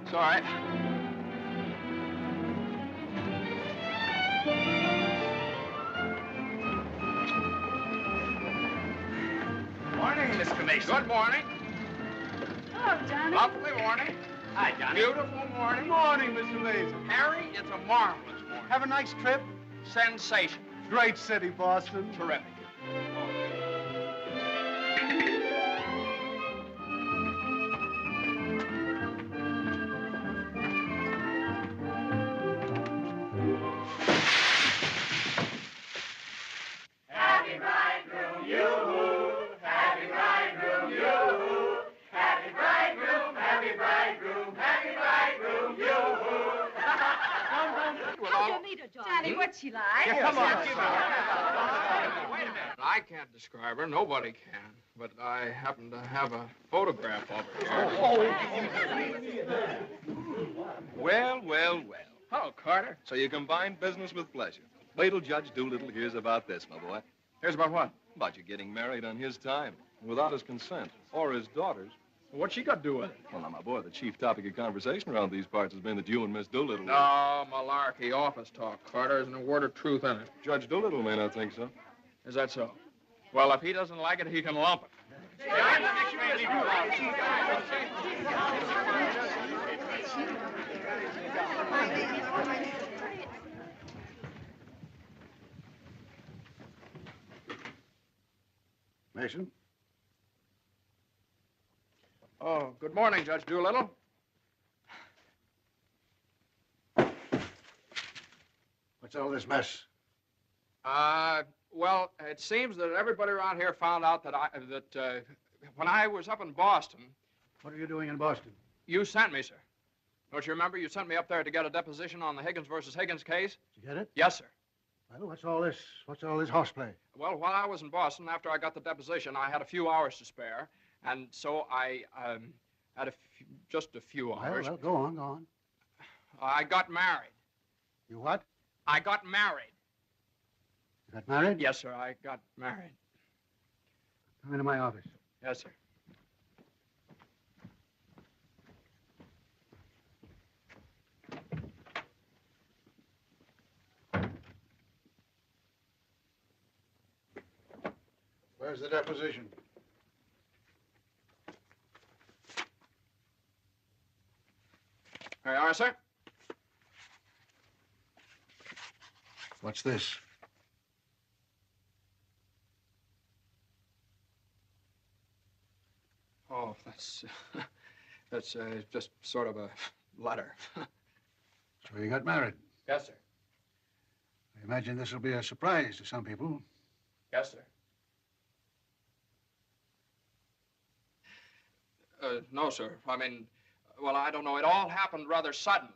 It's all right. Morning, Mr. Mason. Good morning. Hello, Johnny. Lovely morning. Hi, Johnny. Beautiful morning. Good morning, Mr. Mason. Harry, it's a marvelous morning. Have a nice trip. Sensation. Great city, Boston. Terrific. Happy bridegroom, yoo-hoo! Happy bridegroom, yoo-hoo! Happy bridegroom, happy bridegroom, happy bridegroom, yoo-hoo! How'd you meet her, Johnny? What's she like? Come on. Wait a minute. I can't describe her. Nobody can. But I happen to have a photograph of her here. Well, well, well. Hello, Carter. So you combine business with pleasure. Wait till Judge Doolittle hears about this, my boy. Here's about what? About you getting married on his time, without his consent, or his daughter's. What's she got to do with it? Well, now, my boy, the chief topic of conversation around these parts has been that you and Miss Doolittle... No, malarkey. Office talk, Carter. Isn't a word of truth in it. Judge Doolittle may not think so. Is that so? Well, if he doesn't like it, he can lump it. Mason? Oh, good morning, Judge Doolittle. What's all this mess? Well, it seems that everybody around here found out that when I was up in Boston... What are you doing in Boston? You sent me, sir. Don't you remember? You sent me up there to get a deposition on the Higgins versus Higgins case? Did you get it? Yes, sir. Well, what's all this horseplay? Well, while I was in Boston, after I got the deposition, I had a few hours to spare, and so I had just a few hours. Well, go on. I got married. You what? I got married. You got married? Yes, sir, I got married. Come into my office. Yes, sir. Where's the deposition? Here you are, sir. What's this? Oh, that's just sort of a letter. So you got married. Yes, sir. I imagine this will be a surprise to some people. Yes, sir. No, sir. I mean, well, I don't know. It all happened rather suddenly.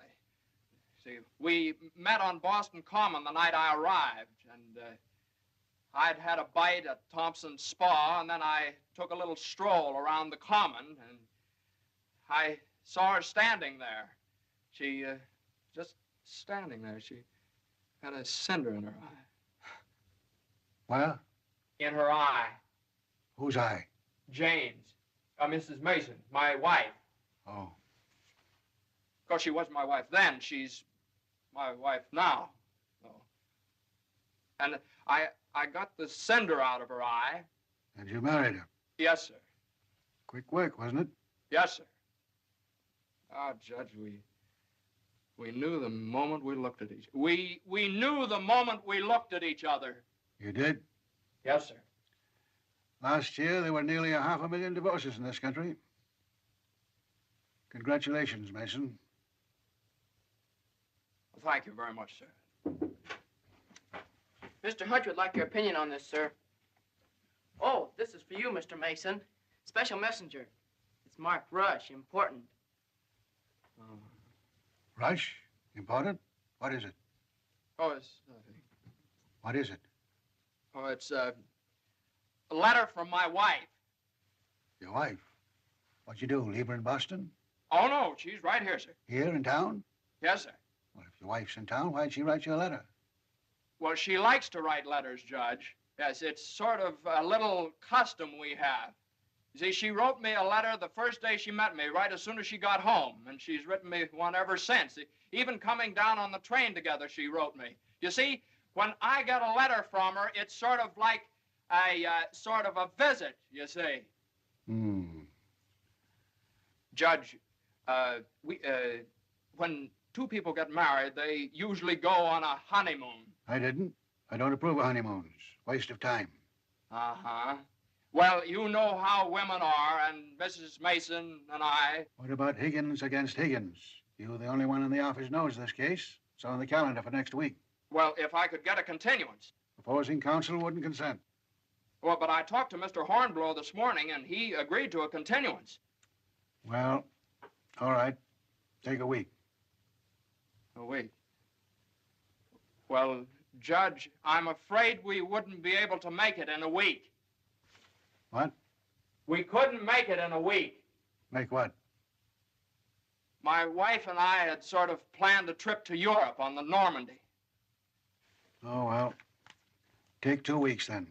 See, we met on Boston Common the night I arrived, and I'd had a bite at Thompson's Spa, and then I took a little stroll around the Common, and I saw her standing there. She, just standing there. She had a cinder in her eye. Where? In her eye. Whose eye? Jane's. Mrs. Mason, my wife. Oh. Of course, she wasn't my wife then. She's my wife now. Oh. And I got the cinder out of her eye. And you married her? Yes, sir. Quick work, wasn't it? Yes, sir. Ah, Judge, we knew the moment we looked at each other. We knew the moment we looked at each other. You did? Yes, sir. Last year, there were nearly 500,000 divorces in this country. Congratulations, Mason. Well, thank you very much, sir. Mr. Hunt would like your opinion on this, sir. Oh, this is for you, Mr. Mason. Special messenger. It's marked Rush, important. Rush? Important? What is it? Oh, it's... What is it? Oh, it's a letter from my wife. Your wife? What'd you do, leave her in Boston? Oh, no, she's right here, sir. Here in town? Yes, sir. Well, if your wife's in town, why'd she write you a letter? Well, she likes to write letters, Judge. Yes, it's sort of a little custom we have. You see, she wrote me a letter the first day she met me, right as soon as she got home, and she's written me one ever since. Even coming down on the train together, she wrote me. You see, when I get a letter from her, it's sort of like sort of a visit, you see. Judge, when two people get married, they usually go on a honeymoon. I didn't. I don't approve of honeymoons. Waste of time. Uh-huh. Well, you know how women are, and Mrs. Mason and I. What about Higgins against Higgins? You, the only one in the office, knows this case. It's on the calendar for next week. Well, if I could get a continuance. Opposing counsel wouldn't consent. Well, but I talked to Mr. Hornblow this morning, and he agreed to a continuance. Well, all right. Take a week. A week? Well, Judge, I'm afraid we wouldn't be able to make it in a week. What? We couldn't make it in a week. Make what? My wife and I had sort of planned a trip to Europe on the Normandy. Oh, well, take 2 weeks then.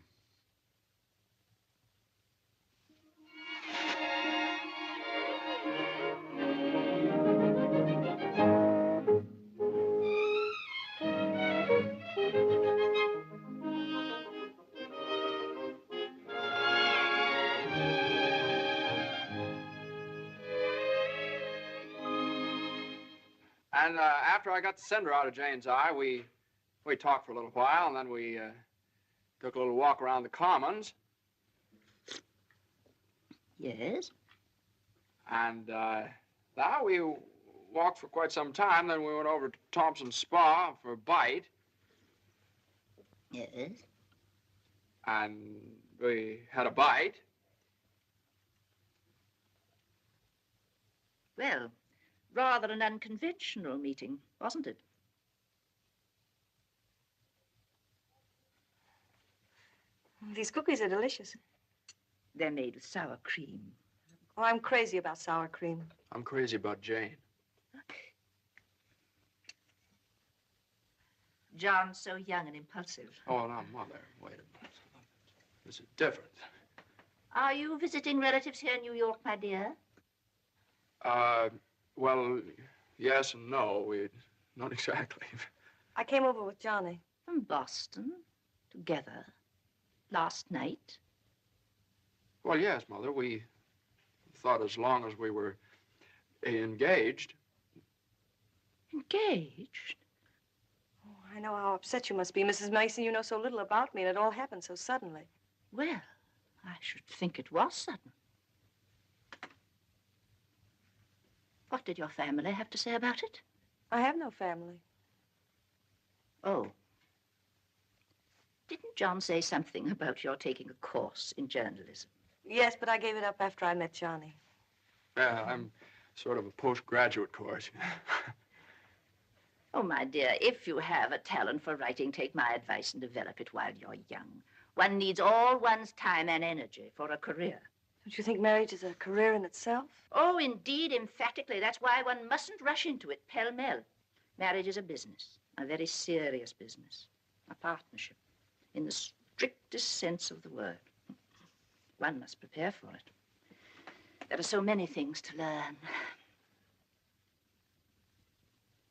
And after I got the cinder out of Jane's eye, we talked for a little while, and then we took a little walk around the Commons. Yes? And now we walked for quite some time. Then we went over to Thompson's Spa for a bite. Yes? And we had a bite. Well, rather an unconventional meeting, wasn't it? These cookies are delicious. They're made with sour cream. Oh, I'm crazy about sour cream. I'm crazy about Jane. John's so young and impulsive. Oh, now, Mother, wait a minute. This is different. Are you visiting relatives here in New York, my dear? Well, yes and no. Not exactly. I came over with Johnny. From Boston, together, last night? Well, yes, Mother. We thought as long as we were engaged. Engaged? Oh, I know how upset you must be, Mrs. Mason. You know so little about me, and it all happened so suddenly. Well, I should think it was sudden. What did your family have to say about it? I have no family. Oh. Didn't John say something about your taking a course in journalism? Yes, but I gave it up after I met Johnny. Yeah, I'm sort of a postgraduate course. Oh, my dear, if you have a talent for writing, take my advice and develop it while you're young. One needs all one's time and energy for a career. Don't you think marriage is a career in itself? Oh, indeed, emphatically. That's why one mustn't rush into it pell-mell. Marriage is a business, a very serious business, a partnership, in the strictest sense of the word. One must prepare for it. There are so many things to learn.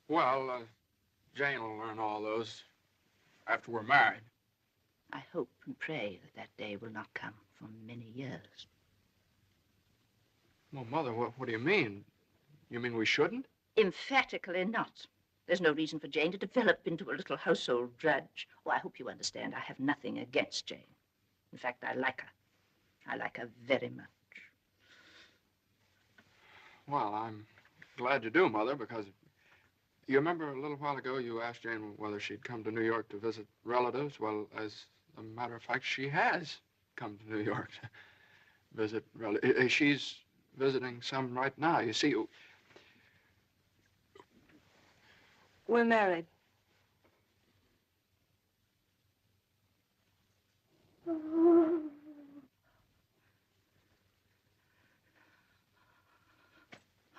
Well, Jane will learn all those after we're married. I hope and pray that that day will not come for many years. Well, Mother, what do you mean? You mean we shouldn't? Emphatically not. There's no reason for Jane to develop into a little household drudge. Oh, I hope you understand. I have nothing against Jane. In fact, I like her. I like her very much. Well, I'm glad you do, Mother, because you remember a little while ago you asked Jane whether she'd come to New York to visit relatives? Well, as a matter of fact, she has come to New York to visit relatives. She's visiting some right now. You see, We're married.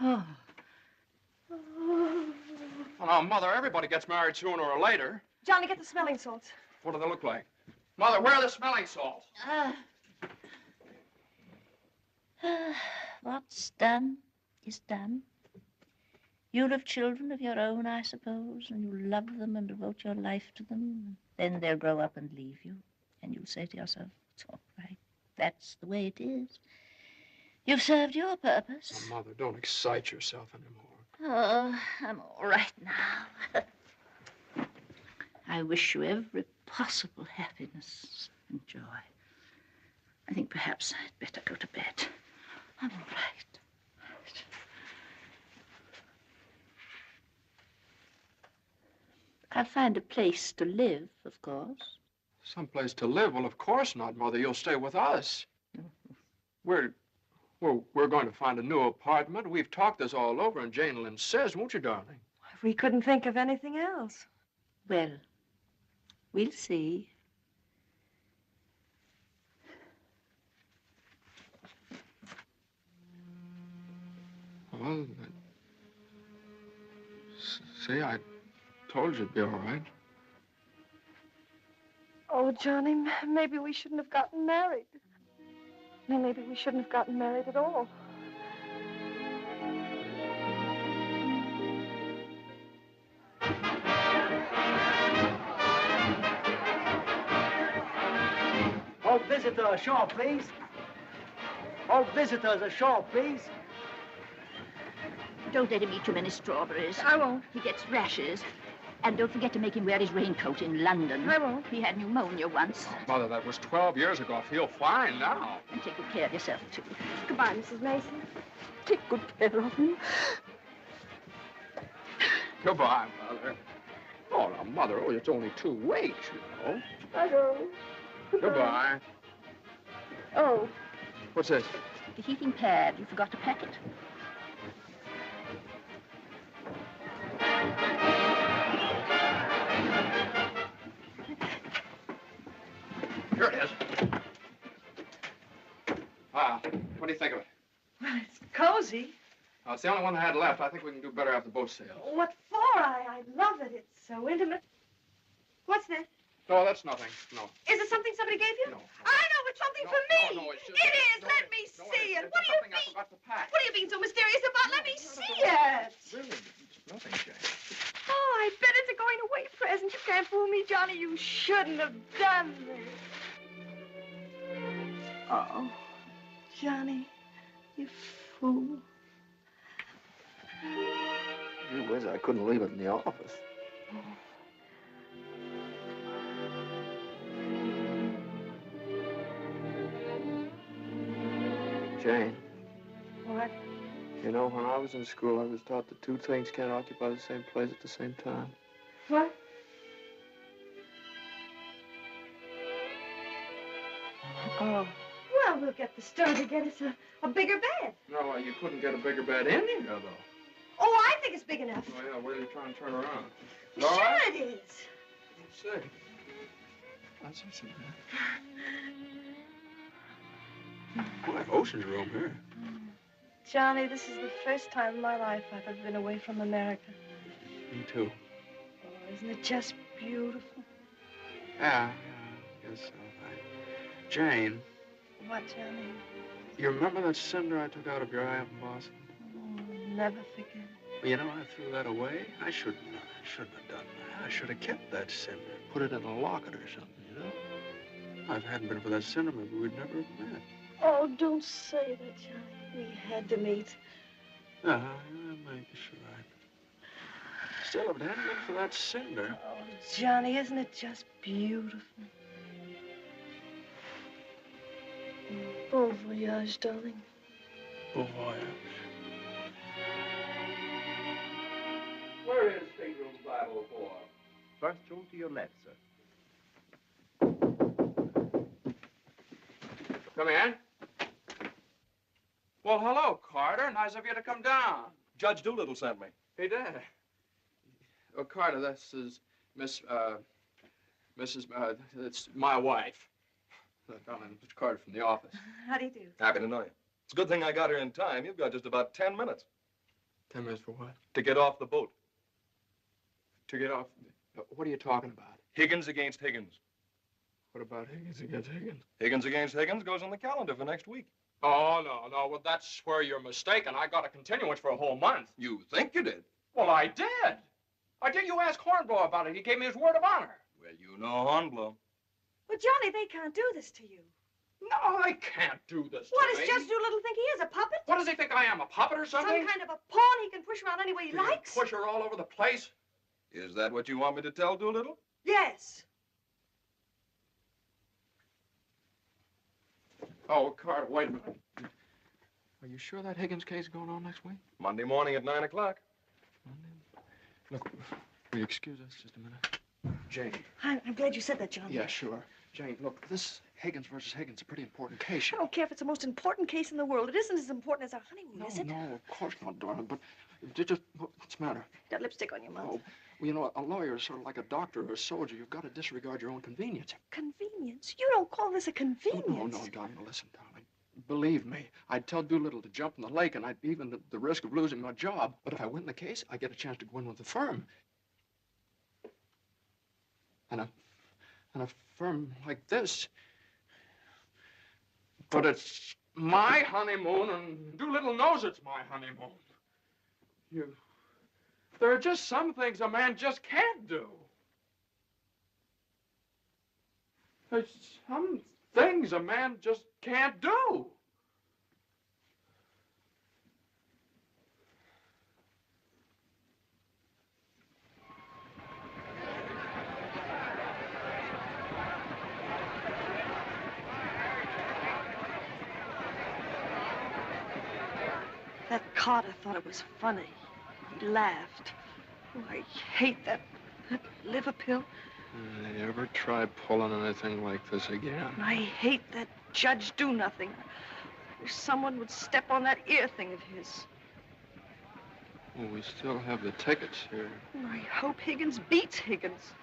Oh. well, now, Mother, everybody gets married sooner or later. Johnny, get the smelling salts. What do they look like? Mother, where are the smelling salts? what's done is done. You'll have children of your own, I suppose, and you'll love them and devote your life to them. Then they'll grow up and leave you, and you'll say to yourself, it's all right. That's the way it is. You've served your purpose. Oh, Mother, don't excite yourself anymore. Oh, I'm all right now. I wish you every possible happiness and joy. I think perhaps I'd better go to bed. I'm all right. I'll find a place to live, of course. Someplace to live? Well, of course not, Mother. You'll stay with us. We're going to find a new apartment. We've talked this all over, and Jane will insist, won't you, darling? We couldn't think of anything else. Well, we'll see. Well, see, I told you it'd be all right. Oh, Johnny, maybe we shouldn't have gotten married. No, maybe we shouldn't have gotten married at all. All visitors ashore, please. All visitors ashore, please. Don't let him eat too many strawberries. I won't. He gets rashes. And don't forget to make him wear his raincoat in London. I won't. He had pneumonia once. Mother, that was 12 years ago. I feel fine now. And take good care of yourself, too. Goodbye, Mrs. Mason. Take good care of him. Goodbye, Mother. Oh, now, Mother, it's only 2 weeks, you know. I know. Goodbye. Oh. What's this? The heating pad. You forgot to pack it. Here it is. What do you think of it? Well, it's cozy. It's the only one I had left. I think we can do better after boat sales. What for? I love it. It's so intimate. What's this? No, that's nothing. No. Is it something somebody gave you? No. I know it's something for me. No, it's just... It is. No, Let me see it. What do you something I mean? forgot to pack. What are you being so mysterious about? Let me see it. Really, it's nothing, Jane. Oh, I bet it's a going away present. You can't fool me, Johnny. You shouldn't have done this. Oh, Johnny, you fool. Gee whiz, I couldn't leave it in the office. Jane. What? You know, when I was in school, I was taught that 2 things can't occupy the same place at the same time. What? Oh. Well, we'll get the store to get us a bigger bed. No, you couldn't get a bigger bed in here, though. Oh, I think it's big enough. Oh, yeah, where are you trying to turn around? Sure All right? it is. Let's see. That's what's in there. Boy, ocean's room here. Johnny, this is the first time in my life I've ever been away from America. Me too. Oh, isn't it just beautiful? Yeah, I guess so. Jane. What, Johnny? You remember that cinder I took out of your eye up in Boston? Oh, never forget. Well, you know, I threw that away. I shouldn't have done that. I should have kept that cinder, put it in a locket or something, you know? If it hadn't been for that cinder, maybe we'd never have met. Oh, don't say that, Johnny. We had to meet. Yeah, maybe you're right. Still, if it hadn't been for that cinder... Oh, Johnny, isn't it just beautiful? Bon voyage, darling. Bon voyage. Where is stateroom 504? First room to your left, sir. Come in. Well, hello, Carter. Nice of you to come down. Judge Doolittle sent me. He did. Oh, Carter, this is it's my wife. Darling, Mr. Carter from the office. How do you do? Happy to know you. It's a good thing I got here in time. You've got just about 10 minutes 10 minutes for what? to get off the boat. To get off. What are you talking about? Higgins against Higgins. What about Higgins against Higgins? Higgins against Higgins goes on the calendar for next week. Oh, no. Well, that's where you're mistaken. I got a continuance for a whole month. You think you did? Well, I did. You ask Hornblow about it. He gave me his word of honor. Well, you know Hornblow. But, Johnny, they can't do this to you. No, they can't do this What to does me. Judge Doolittle think he is, a puppet? What does he think I am, a puppet or something? Some kind of a pawn he can push around any way he You likes? push her all over the place? Is that what you want me to tell Doolittle? Yes. Oh, Carter, wait a minute. Are you sure that Higgins case is going on next week? Monday morning at 9 o'clock. Look, will you excuse us just a minute? Jane. I'm glad you said that, Johnny. Yeah, sure. Jane, look, this Higgins versus Higgins is a pretty important case. I don't care if it's the most important case in the world. It isn't as important as our honeymoon, is it? No, of course not, darling. But just what's the matter? Got lipstick on your mouth. Oh, well, you know, a lawyer is sort of like a doctor or a soldier. You've got to disregard your own convenience. Convenience? You don't call this a convenience. Oh, no, darling. Listen, darling. Believe me, I'd tell Doolittle to jump in the lake, and I'd be even the risk of losing my job. But if I win the case, I get a chance to go in with the firm. And a firm like this. But it's my honeymoon, and Doolittle knows it's my honeymoon. There are just some things a man just can't do. There's some things a man just can't do. That Carter thought it was funny. He laughed. Oh, I hate that liver pill. You ever try pulling anything like this again? I hate that Judge Do-Nothing. I wish someone would step on that ear thing of his. Well, we still have the tickets here. I hope Higgins beats Higgins.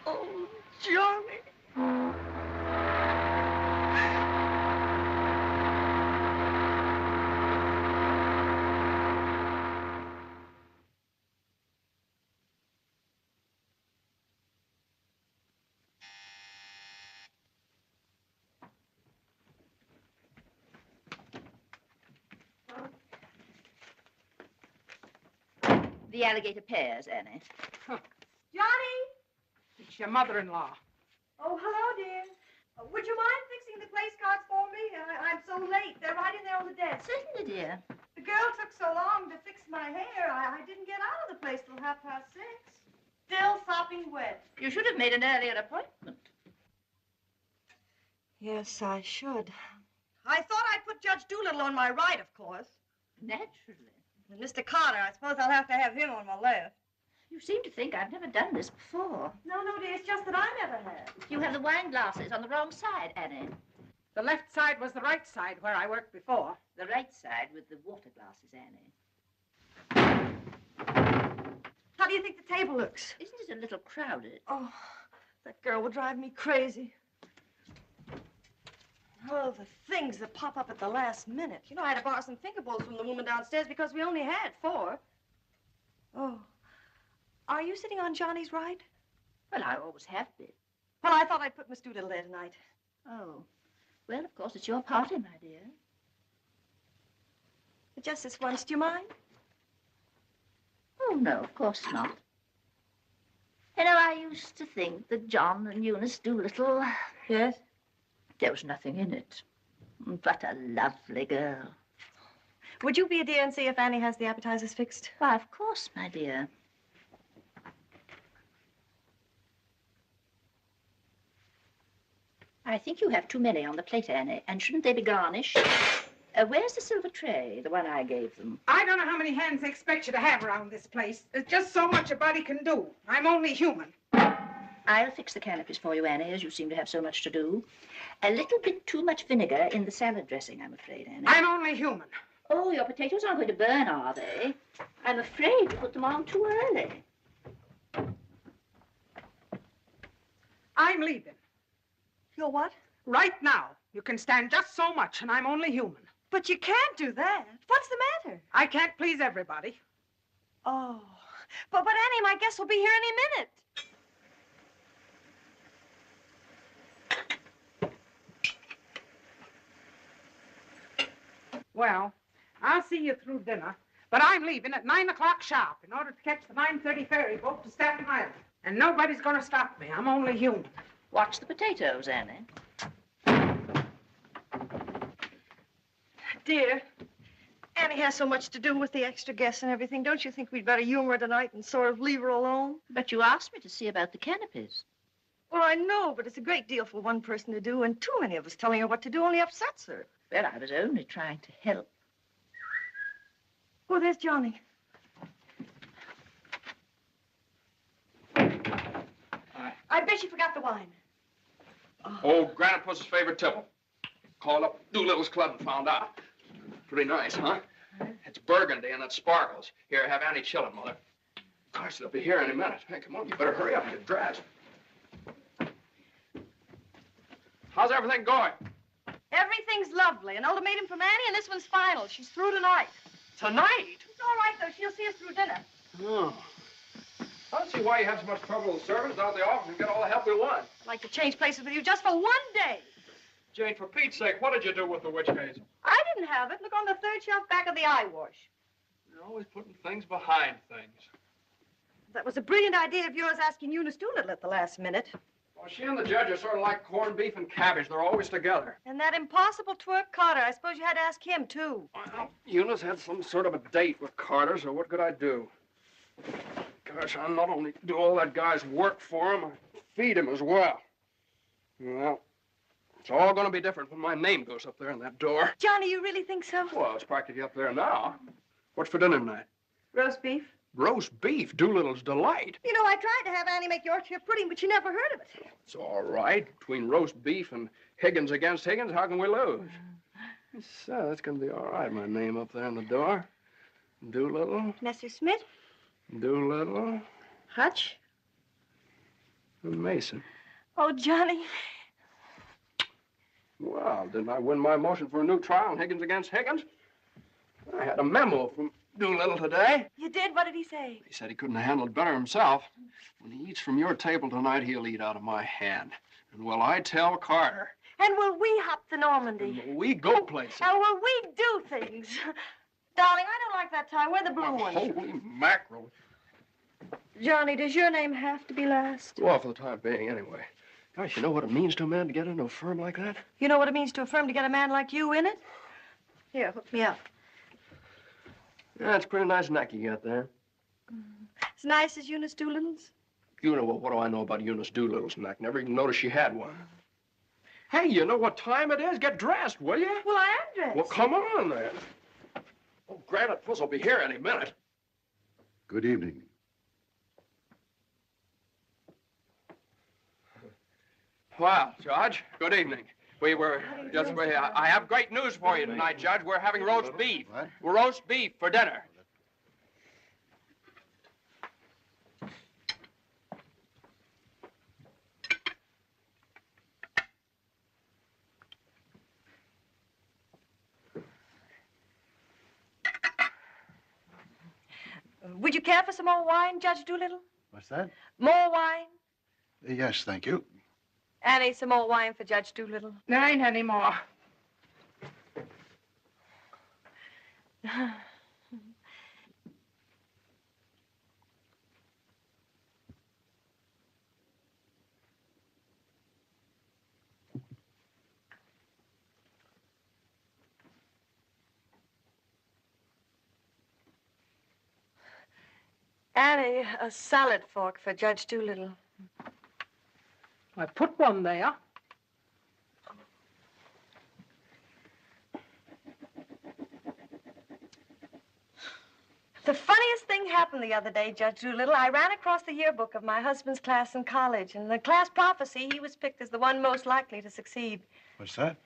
Oh, Johnny. The alligator pears, Annie. Johnny! It's your mother-in-law. Oh, hello, dear. Would you mind fixing the place cards for me? I'm so late. They're right in there on the desk. Certainly, dear. The girl took so long to fix my hair, I didn't get out of the place till 6:30. Still sopping wet. You should have made an earlier appointment. Yes, I should. I thought I'd put Judge Doolittle on my right, of course. Naturally. And Mr. Carter, I suppose I'll have to have him on my left. You seem to think I've never done this before. No, dear, it's just that I never have. You have the wine glasses on the wrong side, Annie. The left side was the right side where I worked before. The right side with the water glasses, Annie. How do you think the table looks? Isn't it a little crowded? Oh, that girl will drive me crazy. Oh, the things that pop up at the last minute. You know, I had to borrow some finger bowls from the woman downstairs because we only had 4. Oh. Are you sitting on Johnny's right? Well, I always have been. Well, I thought I'd put Miss Doolittle there tonight. Oh. Well, of course, it's your party, my dear. But just this once, do you mind? Oh, no, of course not. You know, I used to think that John and Eunice Doolittle... Yes? There was nothing in it. But a lovely girl. Would you be a dear and see if Annie has the appetizers fixed? Why, of course, my dear. I think you have too many on the plate, Annie. And shouldn't they be garnished? Where's the silver tray, the one I gave them? I don't know how many hands they expect you to have around this place. There's just so much a body can do. I'm only human. I'll fix the canopies for you, Annie, as you seem to have so much to do. A little bit too much vinegar in the salad dressing, I'm afraid, Annie. I'm only human. Oh, your potatoes aren't going to burn, are they? I'm afraid you put them on too early. I'm leaving. You're what? Right now. You can stand just so much, and I'm only human. But you can't do that. What's the matter? I can't please everybody. Oh, But Annie, my guest will be here any minute. Well, I'll see you through dinner, but I'm leaving at 9 o'clock sharp in order to catch the 9:30 ferry boat to Staten Island. And nobody's going to stop me. I'm only human. Watch the potatoes, Annie. Dear, Annie has so much to do with the extra guests and everything. Don't you think we'd better humor her tonight and sort of leave her alone? But you asked me to see about the canopies. Well, I know, but it's a great deal for one person to do, and too many of us telling her what to do only upsets her. Well, I was only trying to help. Oh, there's Johnny. I bet you forgot the wine. Oh, Grandpa's favorite tipple. Called up Doolittle's club and found out. Pretty nice, huh? It's burgundy and it sparkles. Here, have Annie chill it, Mother. Gosh, they'll be here any minute. Hey, come on, you better hurry up and get dressed. How's everything going? Everything's lovely. An ultimatum from Annie, and this one's final. She's through tonight. Tonight? It's all right, though. She'll see us through dinner. Oh. I don't see why you have so much trouble with servants out of the office and get all the help we want. I'd like to change places with you just for one day. Jane, for Pete's sake, what did you do with the witch case? I didn't have it. Look on the third shelf back of the eye wash. You're always putting things behind things. That was a brilliant idea of yours asking Eunice Doolittle at the last minute. Well, she and the judge are sort of like corned beef and cabbage. They're always together. And that impossible twerp Carter. I suppose you had to ask him, too. Well, Eunice had some sort of a date with Carter, so what could I do? Gosh, I not only do all that guy's work for him, I feed him as well. Well, it's all going to be different when my name goes up there in that door. Johnny, you really think so? Well, it's practically up there now. What's for dinner tonight? Roast beef. Roast beef, Doolittle's delight. You know, I tried to have Annie make Yorkshire pudding, but she never heard of it. It's all right. Between roast beef and Higgins against Higgins, how can we lose? So, that's going to be all right, my name up there in the door. Doolittle, Messerschmitt. Doolittle, Hutch. and Mason. Oh, Johnny. Well, didn't I win my motion for a new trial on Higgins against Higgins? I had a memo from Doolittle today. You did? What did he say? He said he couldn't have handled it better himself. When he eats from your table tonight, he'll eat out of my hand. And will I tell Carter? And will we hop the Normandy? And will we go places? And will we do things? Darling, I don't like that tie. Wear the blue one. Holy mackerel. Johnny, does your name have to be last? Well, for the time being, anyway. Gosh, you know what it means to a man to get into a firm like that? You know what it means to a firm to get a man like you in it? Here, hook me up. Yeah, it's a pretty nice neck you got there. As nice as Eunice Doolittle's? You know, well, what do I know about Eunice Doolittle's neck? Never even noticed she had one. Hey, you know what time it is? Get dressed, will you? Well, I am dressed. Well, come on, then. Oh, Granite Puss will be here any minute. Good evening. Well, Judge, good evening. I have great news for you tonight, Judge. We're having roast beef. What? Roast beef for dinner. Would you care for some more wine, Judge Doolittle? What's that? More wine? Yes, thank you. Annie, some more wine for Judge Doolittle. There ain't any more. Annie, a salad fork for Judge Doolittle. I put one there. The funniest thing happened the other day, Judge Doolittle. I ran across the yearbook of my husband's class in college, and in the class prophecy, he was picked as the one most likely to succeed. What's that?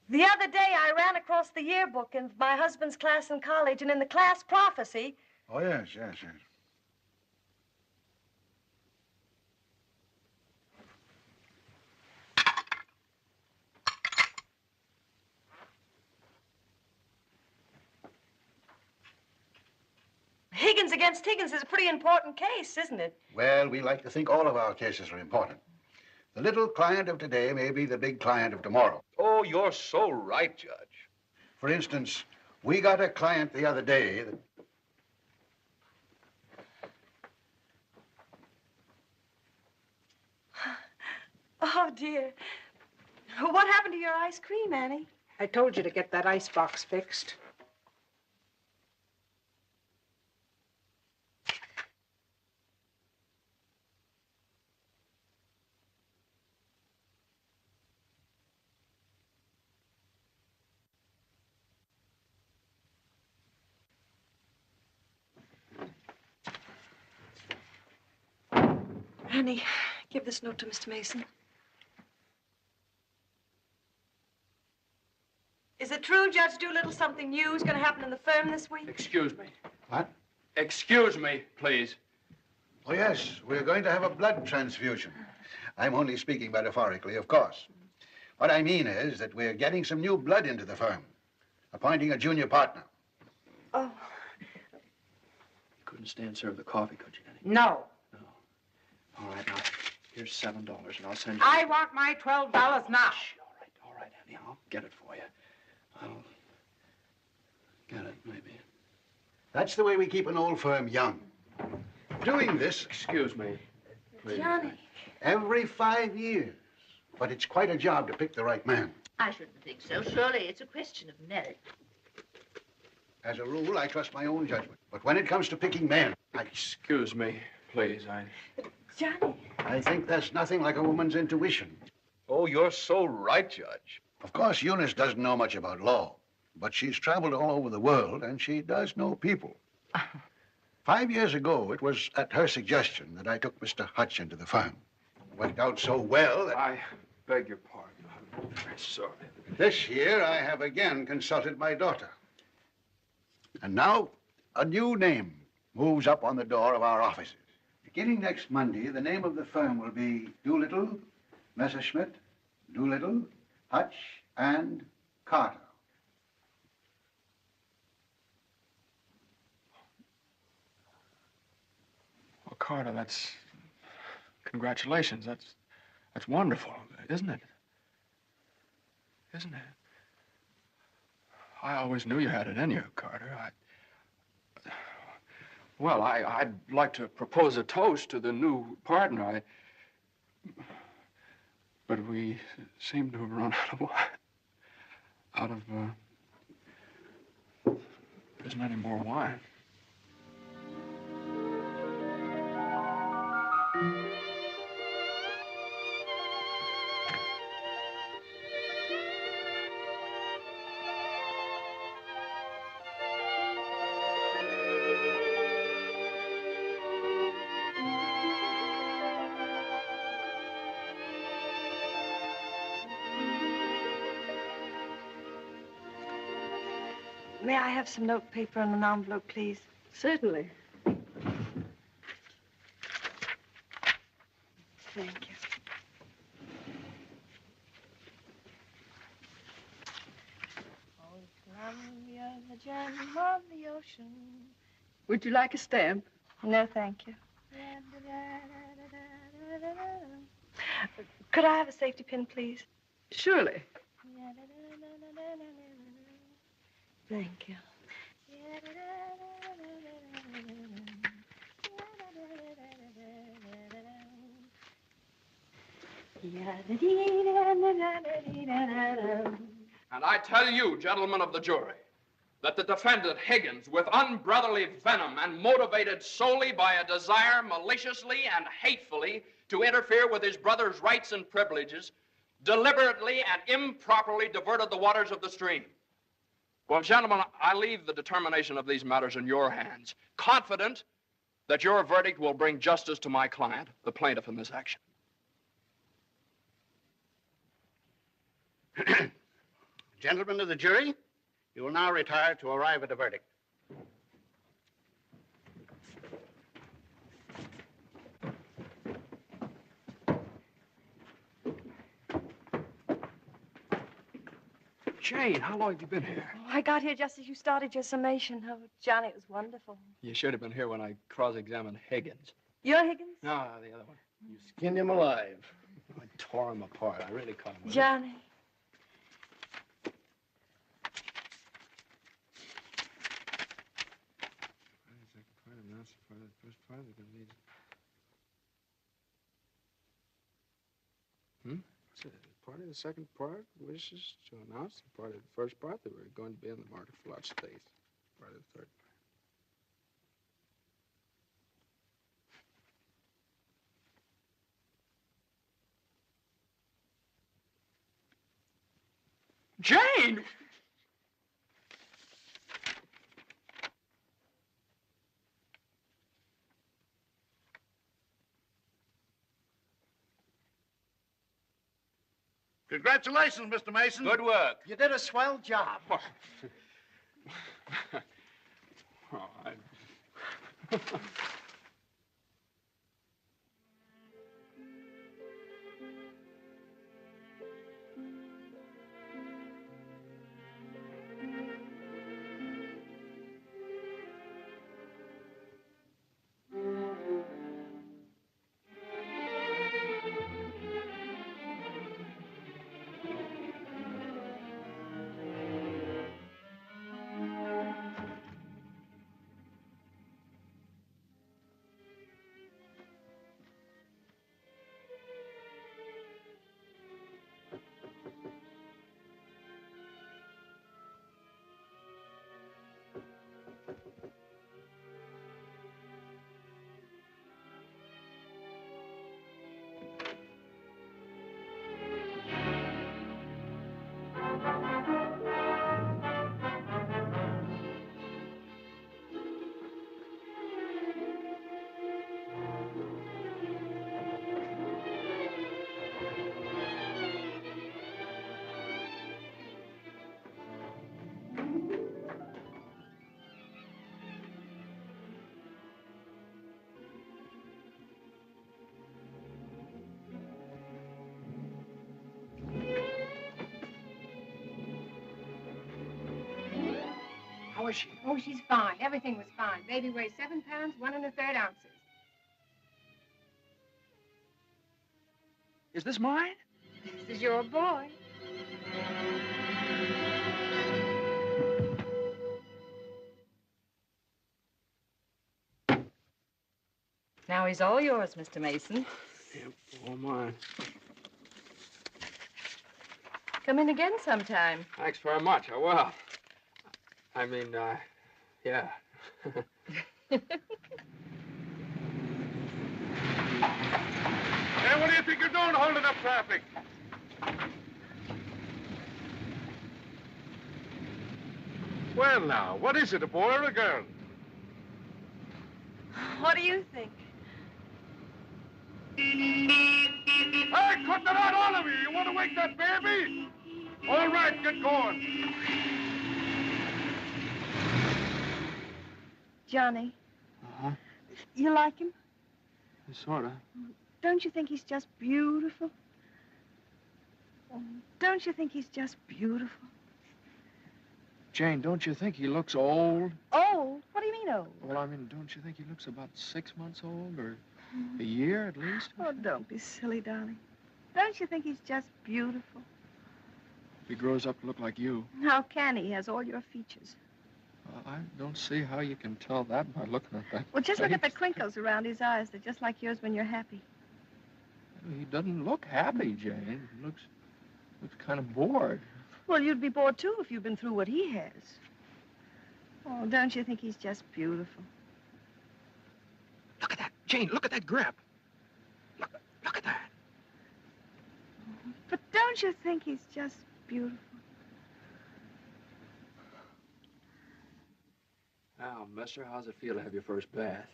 The other day, I ran across the yearbook in my husband's class in college, and in the class prophecy... Oh, yes, yes, yes. Higgins against Higgins is a pretty important case, isn't it? Well, we like to think all of our cases are important. The little client of today may be the big client of tomorrow. Oh, you're so right, Judge. For instance, we got a client the other day that... Oh, dear. What happened to your ice cream, Annie? I told you to get that ice box fixed. Annie, give this note to Mr. Mason. Is it true, Judge Doolittle, something new is going to happen in the firm this week? Excuse me. What? Excuse me, please. Oh, yes, we're going to have a blood transfusion. I'm only speaking metaphorically, of course. What I mean is that we're getting some new blood into the firm, appointing a junior partner. Oh. You couldn't stand serve the coffee, could you, Annie? No. No. All right, now, here's $7, and I'll send you... I want my $12 now. Shh, all right, Annie, I'll get it for you. I'll get it, maybe. That's the way we keep an old firm young. Doing this Excuse me, please. Johnny. every 5 years. But it's quite a job to pick the right man. I shouldn't think so. Surely it's a question of merit. As a rule, I trust my own judgment. But when it comes to picking men, Excuse me, please. Johnny. I think there's nothing like a woman's intuition. Oh, you're so right, Judge. Of course, Eunice doesn't know much about law, but she's traveled all over the world, and she does know people. 5 years ago, it was at her suggestion that I took Mr. Hutch into the firm. It worked out so well that... I beg your pardon. I'm very sorry. This year, I have again consulted my daughter. And now, a new name moves up on the door of our offices. Beginning next Monday, the name of the firm will be Doolittle, Messerschmitt, Doolittle, Hutch, and Carter. Well, Carter, that's... Congratulations. That's wonderful, isn't it? Isn't it? I always knew you had it in you, Carter. Well, I'd like to propose a toast to the new partner. But we seem to have run out of wine. There isn't any more wine. May I have some note paper and an envelope, please? Certainly. Thank you. Oh, Columbia, the gem of the ocean. Would you like a stamp? No, thank you. Could I have a safety pin, please? Surely. Thank you. And I tell you, gentlemen of the jury, that the defendant, Higgins, with unbrotherly venom and motivated solely by a desire maliciously and hatefully to interfere with his brother's rights and privileges, deliberately and improperly diverted the waters of the stream. Well, gentlemen, I leave the determination of these matters in your hands, confident that your verdict will bring justice to my client, the plaintiff in this action. Gentlemen of the jury, you will now retire to arrive at a verdict. Jane, how long have you been here? Oh, I got here just as you started your summation. Oh, Johnny, it was wonderful. You should have been here when I cross-examined Higgins. You're Higgins? No, the other one. You skinned him alive. I tore him apart. I really cut him. with it. Johnny. Part of the second part wishes to announce the part of the first part that we're going to be in the marital state. Part of the third part. Jane! Congratulations, Mr. Mason. Good work. You did a swell job. How is she? Oh, she's fine. Everything was fine. Baby weighs 7 pounds, 1 1/3 ounces. Is this mine? This is your boy. Now he's all yours, Mr. Mason. Yep, all mine. Come in again sometime. Thanks very much. I will. I mean, yeah. Hey, what do you think you're doing holding up traffic? Well, now, what is it, a boy or a girl? What do you think? Hey, cut that out, all of you! You want to wake that baby? All right, get going. Johnny, Uh-huh. you like him? Sort of. Don't you think he's just beautiful? Don't you think he's just beautiful? Jane, don't you think he looks old? Old? What do you mean old? Well, I mean, don't you think he looks about 6 months old, or a year at least? Oh, don't be silly, darling. Don't you think he's just beautiful? If he grows up to look like you. How can he? He has all your features. I don't see how you can tell that by looking at that. Well, just look at the face. crinkles around his eyes. They're just like yours when you're happy. He doesn't look happy, Jane. He looks kind of bored. Well, you'd be bored, too, if you'd been through what he has. Oh, don't you think he's just beautiful? Look at that, Jane. Look at that grip. Look at that. But don't you think he's just beautiful? Now, mister, how's it feel to have your first bath?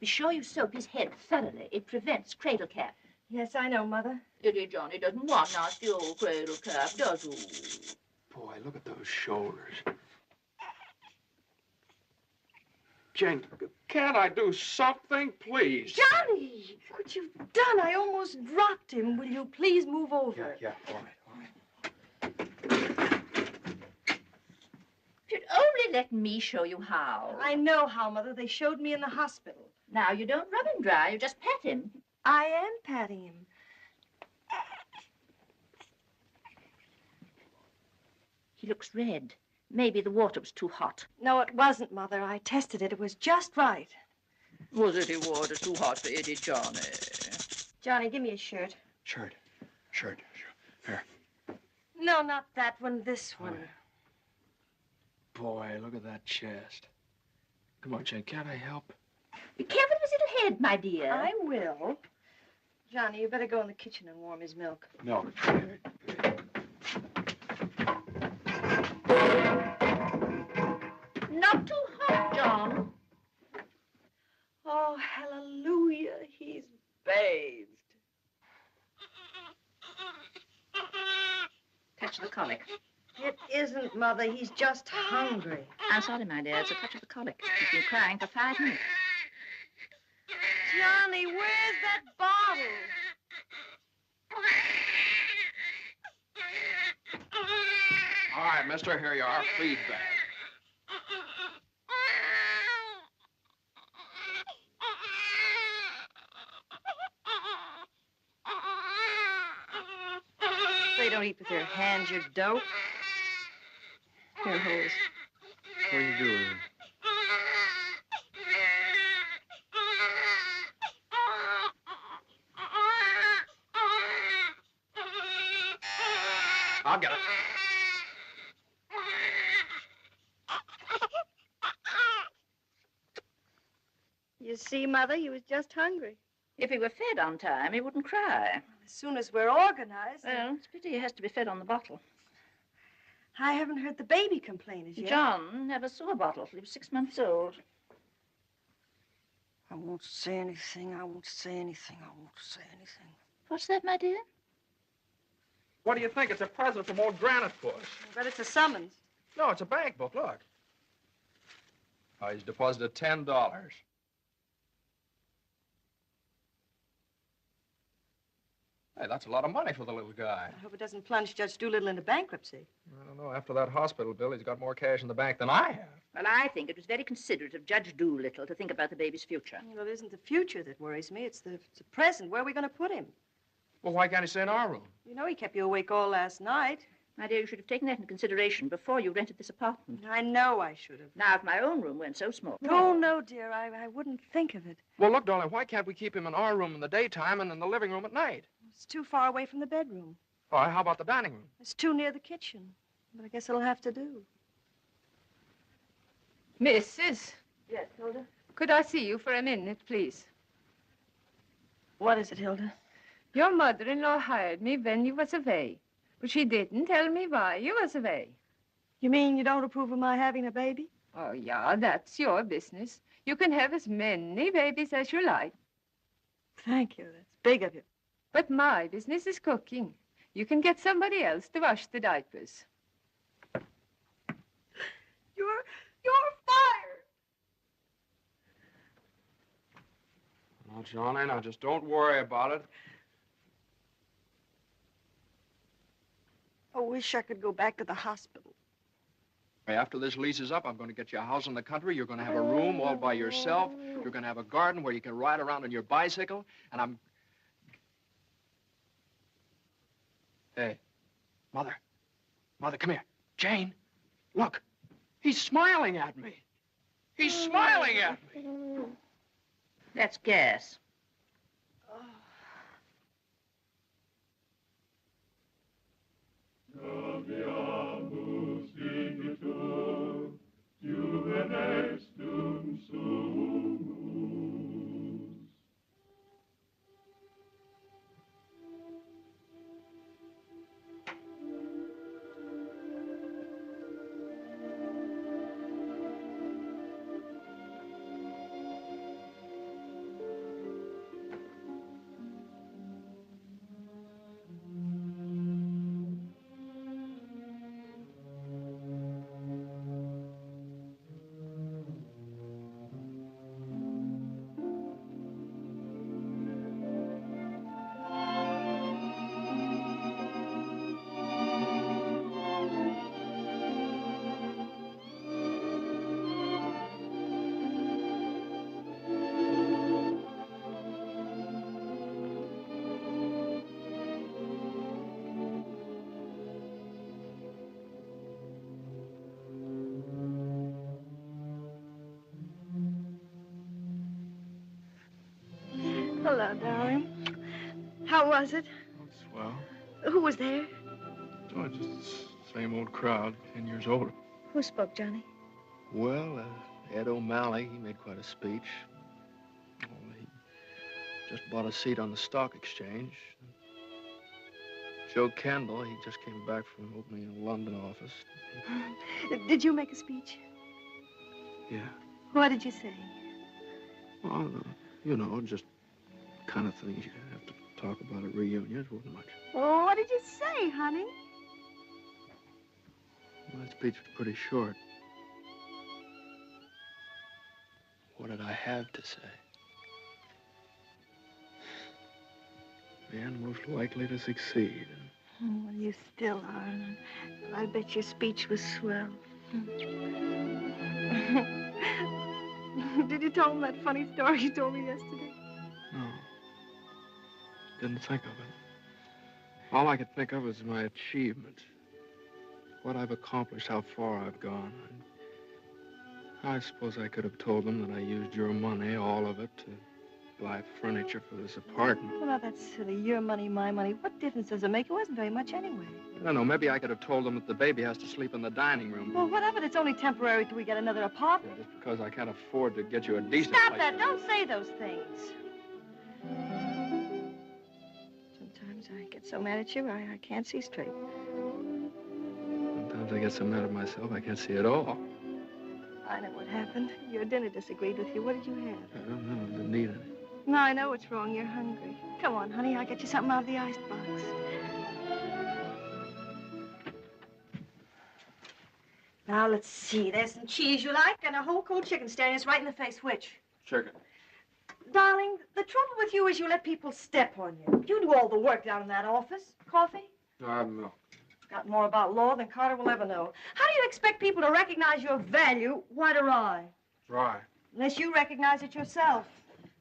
Be sure you soap his head thoroughly. It prevents cradle cap. Yes, I know, Mother. Dear Johnny doesn't want nasty old cradle cap, does he? Boy, look at those shoulders. Jane, can't I do something, please? Johnny! What you've done, I almost dropped him. Will you please move over? Yeah, all right. you'd only let me show you how. I know how, Mother. They showed me in the hospital. Now, you don't rub him dry. You just pat him. I am patting him. He looks red. Maybe the water was too hot. No, it wasn't, Mother. I tested it. It was just right. Was it water too hot for Eddie, Johnny? Johnny, give me a shirt. Shirt. Here. No, not that one. This one. Boy, look at that chest. Come on, Jane, can't I help? Be careful of his little head, my dear. I will. Johnny, you better go in the kitchen and warm his milk. Milk. Not too hot, John. Oh, hallelujah. He's bathed. Touch the colic. It isn't, Mother. He's just hungry. I'm sorry, my dear. It's a touch of the colic. He's been crying for 5 minutes. Johnny, where's that bottle? All right, mister, here you are. Feed bag. They don't eat with their hands, you dope. Here, hose. What are you doing? I'll get it. You see, Mother, he was just hungry. If he were fed on time, he wouldn't cry. As soon as we're organized. Well, it's a pity he has to be fed on the bottle. I haven't heard the baby complain as yet. John never saw a bottle till he was 6 months old. I won't say anything. I won't say anything. I won't say anything. What's that, my dear? What do you think? It's a present from old Granite Puss. But it's a summons. No, it's a bank book. Look. Oh, he's deposited $10. Hey, that's a lot of money for the little guy. I hope it doesn't plunge Judge Doolittle into bankruptcy. I don't know. After that hospital bill, he's got more cash in the bank than I have. Well, I think it was very considerate of Judge Doolittle to think about the baby's future. Well, it isn't the future that worries me. It's the present. Where are we going to put him? Well, why can't he stay in our room? You know he kept you awake all last night. My dear, you should have taken that into consideration before you rented this apartment. I know I should have. Now, if my own room weren't so small. Oh, no, dear. I wouldn't think of it. Well, look, darling, why can't we keep him in our room in the daytime and in the living room at night? It's too far away from the bedroom. All right, how about the dining room? It's too near the kitchen. But I guess it'll have to do. Mrs. Yes, Hilda? Could I see you for a minute, please? What is it, Hilda? Your mother-in-law hired me when you was away, but she didn't tell me why you was away. You mean you don't approve of my having a baby? Oh, yeah, that's your business. You can have as many babies as you like. Thank you. That's big of you. But my business is cooking. You can get somebody else to wash the diapers. You're fired. Now, Johnny, now just don't worry about it. I wish I could go back to the hospital. After this lease is up, I'm going to get you a house in the country. You're going to have a room all by yourself. You're going to have a garden where you can ride around on your bicycle. And I'm... Hey, Mother. Mother, come here. Jane, look. He's smiling at me. He's smiling at me. That's gas. Hello, darling. How was it? Swell. Who was there? Oh, just the same old crowd, 10 years older. Who spoke, Johnny? Well, Ed O'Malley, he made quite a speech. Oh, he just bought a seat on the stock exchange. Joe Kendall, he just came back from opening a London office. Did you make a speech? Yeah. What did you say? Well, you know, just kind of things you have to talk about at reunions. Wasn't much. Oh, what did you say, honey? Well, that speech was pretty short. What did I have to say? Man most likely to succeed. Oh, well, you still are. I bet your speech was swell. Did you tell him that funny story you told me yesterday? No. Didn't think of it. All I could think of was my achievements. What I've accomplished, how far I've gone. I suppose I could have told them that I used your money, all of it, to buy furniture for this apartment. Well, now, that's silly. Your money, my money. What difference does it make? It wasn't very much anyway. I don't know. Maybe I could have told them that the baby has to sleep in the dining room. Well, what of it? It's only temporary till we get another apartment. Yeah, just because I can't afford to get you a decent Stop place that. to Don't say those things. Sometimes I get so mad at you, I can't see straight. Sometimes I get so mad at myself, I can't see at all. I know what happened. Your dinner disagreed with you. What did you have? I don't know. I didn't eat any. No, I know what's wrong. You're hungry. Come on, honey. I'll get you something out of the icebox. Now, let's see. There's some cheese you like and a whole cold chicken staring us right in the face. Which? Chicken. Darling, the trouble with you is you let people step on you. You do all the work down in that office. Coffee? No, I have milk. Got more about law than Carter will ever know. How do you expect people to recognize your value, white or rye? Dry. Unless you recognize it yourself.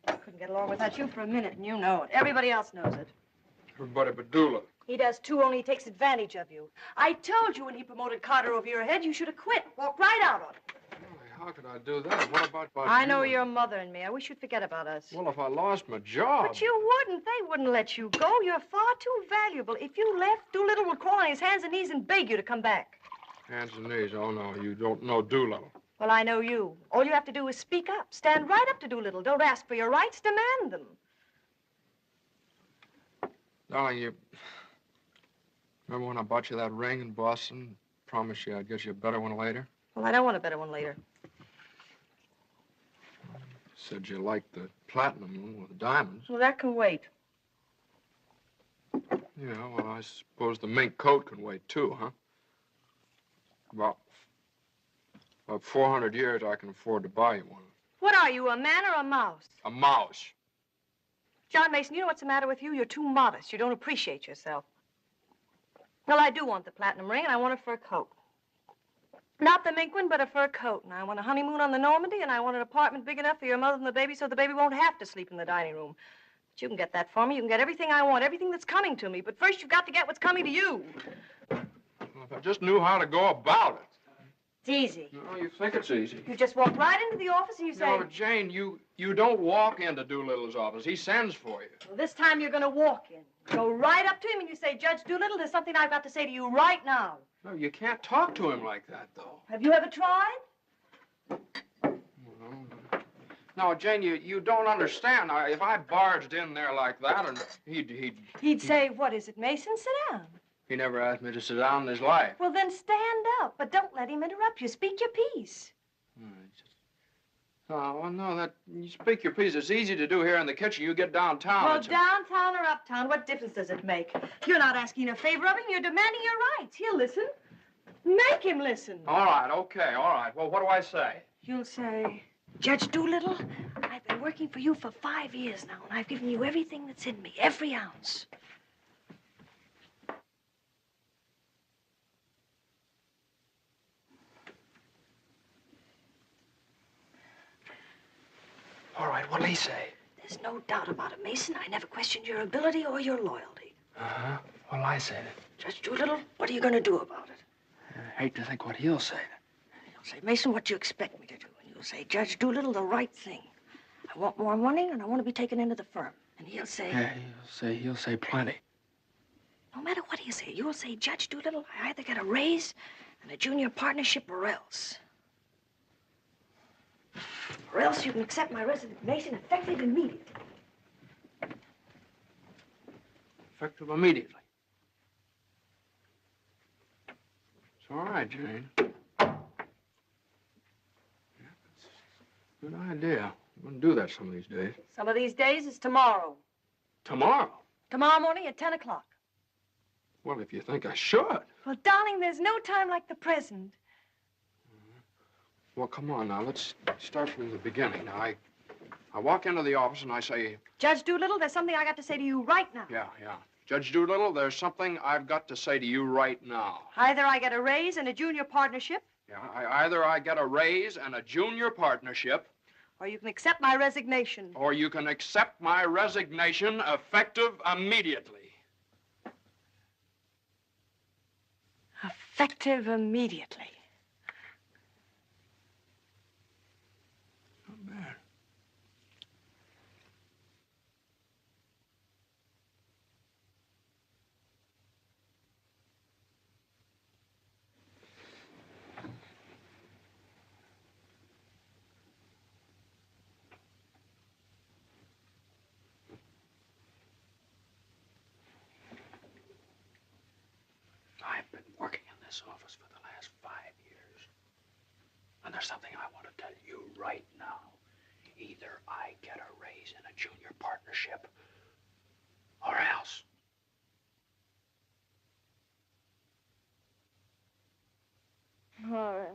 I couldn't get along without you for a minute, and you know it. Everybody else knows it. Everybody but Dula. He does, too, only he takes advantage of you. I told you when he promoted Carter over your head, you should have quit. Walked right out on it. How could I do that? What about I know your mother and me. I wish you'd forget about us. Well, if I lost my job... But you wouldn't. They wouldn't let you go. You're far too valuable. If you left, Doolittle would crawl on his hands and knees and beg you to come back. Hands and knees? Oh, no, you don't know Doolittle. Well, I know you. All you have to do is speak up. Stand right up to Doolittle. Don't ask for your rights. Demand them. Darling, you... Remember when I bought you that ring in Boston? Promised you I'd get you a better one later? Well, I don't want a better one later. Said you liked the platinum one with the diamonds. Well, that can wait. Yeah, well, I suppose the mink coat can wait, too, huh? About 400 years, I can afford to buy you one. What are you, a man or a mouse? A mouse. John Mason, you know what's the matter with you? You're too modest. You don't appreciate yourself. Well, I do want the platinum ring, and I want a fur coat. Not the mink one, but a fur coat. And I want a honeymoon on the Normandy, and I want an apartment big enough for your mother and the baby so the baby won't have to sleep in the dining room. But you can get that for me. You can get everything I want, everything that's coming to me. But first, you've got to get what's coming to you. Well, if I just knew how to go about it. It's easy. No, you think it's easy. You just walk right into the office and you say... No, Jane, you don't walk into Doolittle's office. He sends for you. Well, this time you're going to walk in. Go right up to him and you say, Judge Doolittle, there's something I've got to say to you right now. No, you can't talk to him like that, though. Have you ever tried? No, Jane, you don't understand. If I barged in there like that, and He'd say, what is it, Mason? Sit down. He never asked me to sit down in his life. Well, then stand up, but don't let him interrupt you. Speak your piece. Oh, well, no, you speak your piece. It's easy to do here in the kitchen. You get downtown. Well, downtown or uptown, what difference does it make? You're not asking a favor of him. You're demanding your rights. He'll listen. Make him listen. All right, okay, all right. Well, what do I say? You'll say, Judge Doolittle, I've been working for you for 5 years now, and I've given you everything that's in me, every ounce. All right, what'll he say? There's no doubt about it, Mason. I never questioned your ability or your loyalty. Uh-huh. What'll I say then? Judge Doolittle, what are you going to do about it? I hate to think what he'll say. He'll say, Mason, what do you expect me to do? And you'll say, Judge Doolittle, the right thing. I want more money, and I want to be taken into the firm. And he'll say... Yeah, he'll say plenty. No matter what he'll say, you'll say, Judge Doolittle, I either get a raise and a junior partnership or else. Or else you can accept my resignation effective immediately. Effective immediately. It's all right, Jane. Yeah, that's a good idea. I'm going to do that some of these days. Some of these days is tomorrow. Tomorrow? Tomorrow morning at 10 o'clock. Well, if you think I should. Well, darling, there's no time like the present. Well, come on now. Let's start from the beginning. Now, I walk into the office and I say... Judge Doolittle, there's something I got to say to you right now. Yeah. Judge Doolittle, there's something I've got to say to you right now. Either I get a raise and a junior partnership. Yeah, either I get a raise and a junior partnership. Or you can accept my resignation. Or you can accept my resignation effective immediately. Effective immediately. Not bad. I've been working in this office for the last 5 years. And there's something I want to tell you right now. Either I get a raise in a junior partnership, or else. Or else.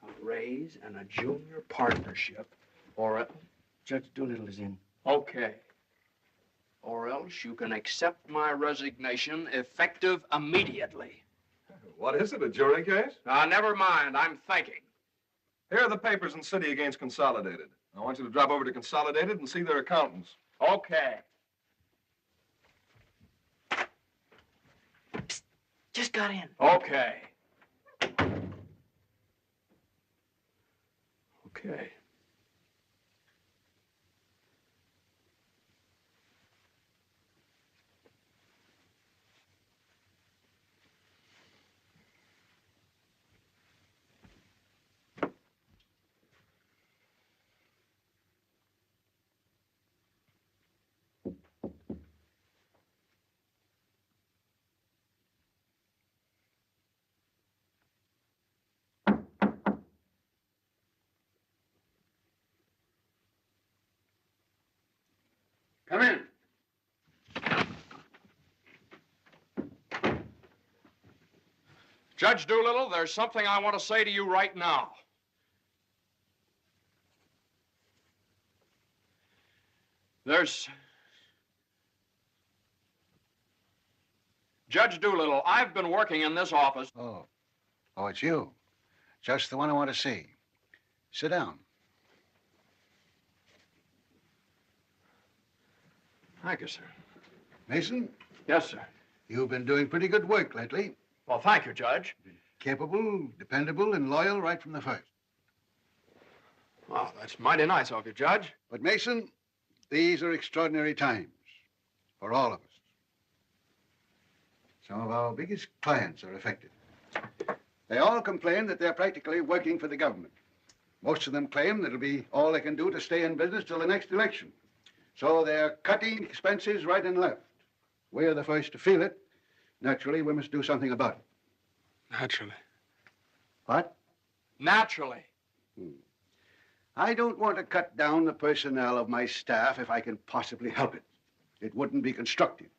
A raise and a junior partnership, or else. Judge Doolittle is in. Okay. Or else you can accept my resignation effective immediately. What is it, a jury case? Never mind. I'm thinking. Here are the papers in city against Consolidated. I want you to drop over to Consolidated and see their accountants. Okay. Psst, just got in. Okay. Okay. Come in. Judge Doolittle, there's something I want to say to you right now. Judge Doolittle, I've been working in this office. Oh, it's you. Just the one I want to see. Sit down. Thank you, sir. Mason? Yes, sir. You've been doing pretty good work lately. Well, thank you, Judge. Capable, dependable, and loyal right from the first. Well, that's mighty nice of you, Judge. But, Mason, these are extraordinary times for all of us. Some of our biggest clients are affected. They all complain that they're practically working for the government. Most of them claim that it'll be all they can do to stay in business till the next election. So they're cutting expenses right and left. We're the first to feel it. Naturally, we must do something about it. Naturally. What? Naturally. I don't want to cut down the personnel of my staff if I can possibly help it. It wouldn't be constructive.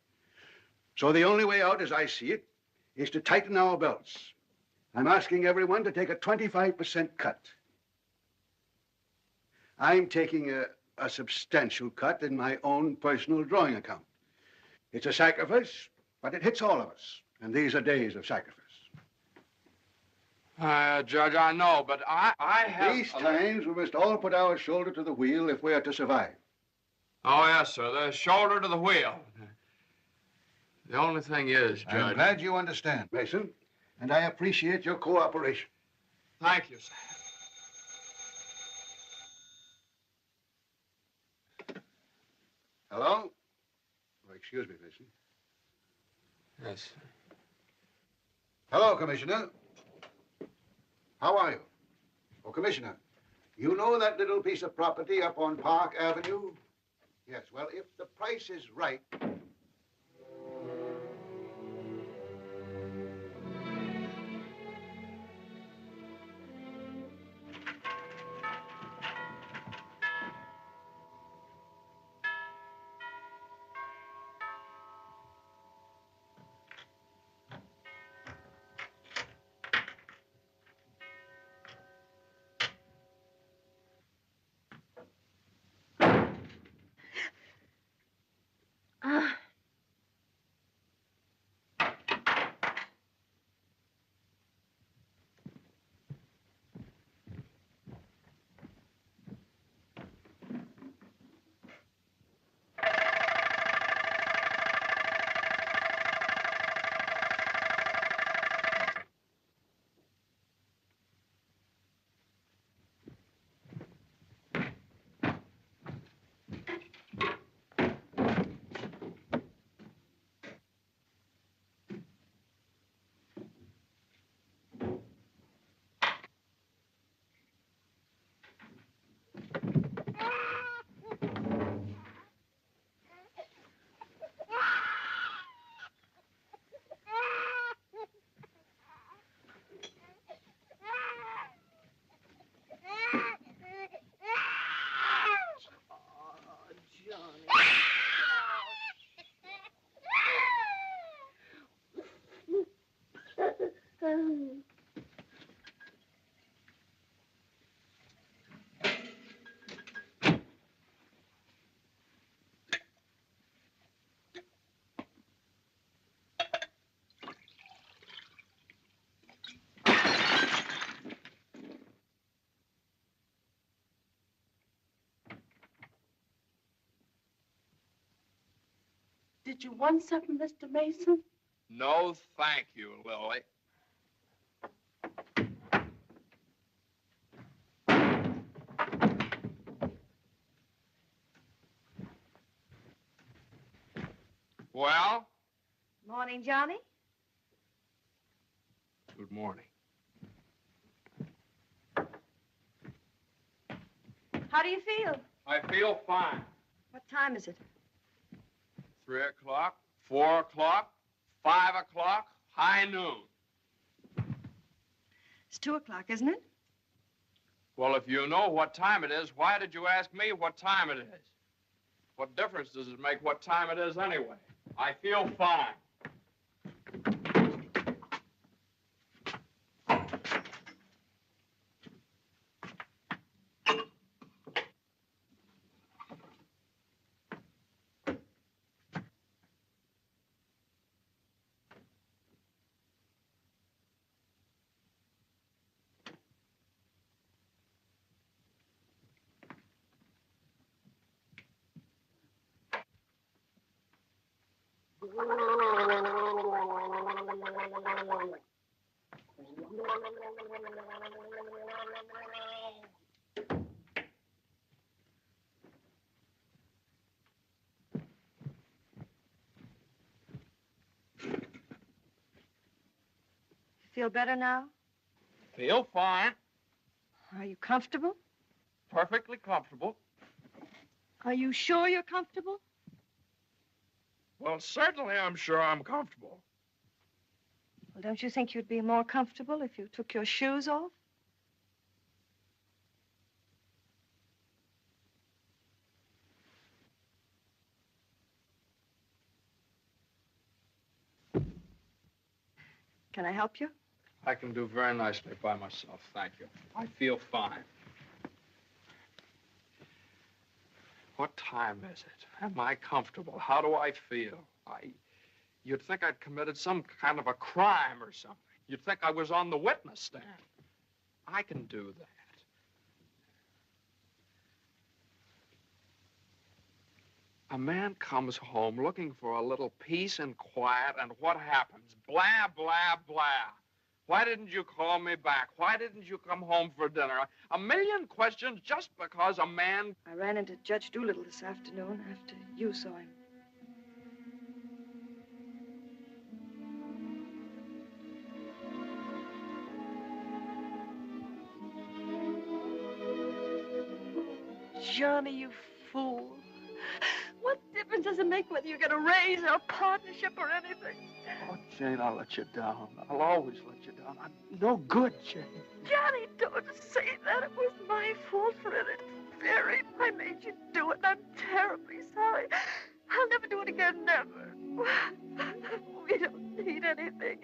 So the only way out, as I see it, is to tighten our belts. I'm asking everyone to take a 25% cut. I'm taking a substantial cut in my own personal drawing account. It's a sacrifice, but it hits all of us. And these are days of sacrifice. Judge, I know, but I have... These times, we must all put our shoulder to the wheel if we are to survive. Oh, yes, sir. The shoulder to the wheel. The only thing is, Judge... I'm glad you understand, Mason, and I appreciate your cooperation. Thank you, sir. Hello? Oh, excuse me, Mason. Yes, sir. Hello, Commissioner. How are you? Oh, Commissioner, you know that little piece of property up on Park Avenue? Yes, well, if the price is right... Did you want something, Mr. Mason? No, thank you, Lily. Well? Morning, Johnny. Good morning. How do you feel? I feel fine. What time is it? 3 o'clock, 4 o'clock, 5 o'clock, high noon. It's 2 o'clock, isn't it? Well, if you know what time it is, why did you ask me what time it is? What difference does it make what time it is anyway? I feel fine. Feel better now? Feel fine. Are you comfortable? Perfectly comfortable. Are you sure you're comfortable? Well, certainly I'm sure I'm comfortable. Well, don't you think you'd be more comfortable if you took your shoes off? Can I help you? I can do very nicely by myself, thank you. I feel fine. What time is it? Am I comfortable? How do I feel? You'd think I'd committed some kind of a crime or something. You'd think I was on the witness stand. I can do that. A man comes home looking for a little peace and quiet, and what happens? Blah, blah, blah. Why didn't you call me back? Why didn't you come home for dinner? A million questions just because a man... I ran into Judge Doolittle this afternoon after you saw him. Johnny, you fool. What difference does it make whether you get a raise or a partnership or anything? Oh, Jane, I'll let you down. I'll always let you down. I'm no good, Jane. Johnny, don't say that. It was my fault for it. It's buried. I made you do it, and I'm terribly sorry. I'll never do it again, never. We don't need anything.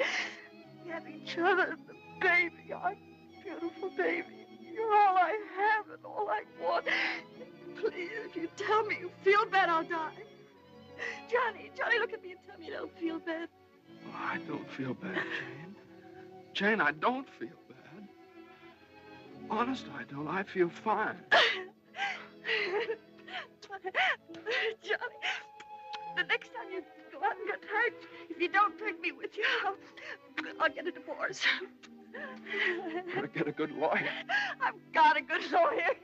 We have each other and the baby, our beautiful baby. You're all I have and all I want. Please, if you tell me you feel bad, I'll die. Johnny, look at me and tell me you don't feel bad. Oh, I don't feel bad, Jane. Jane, I don't feel bad. Honest, I don't. I feel fine. Johnny, the next time you go out and get hurt, if you don't take me with you, I'll get a divorce. Better get a good lawyer. I've got a good lawyer.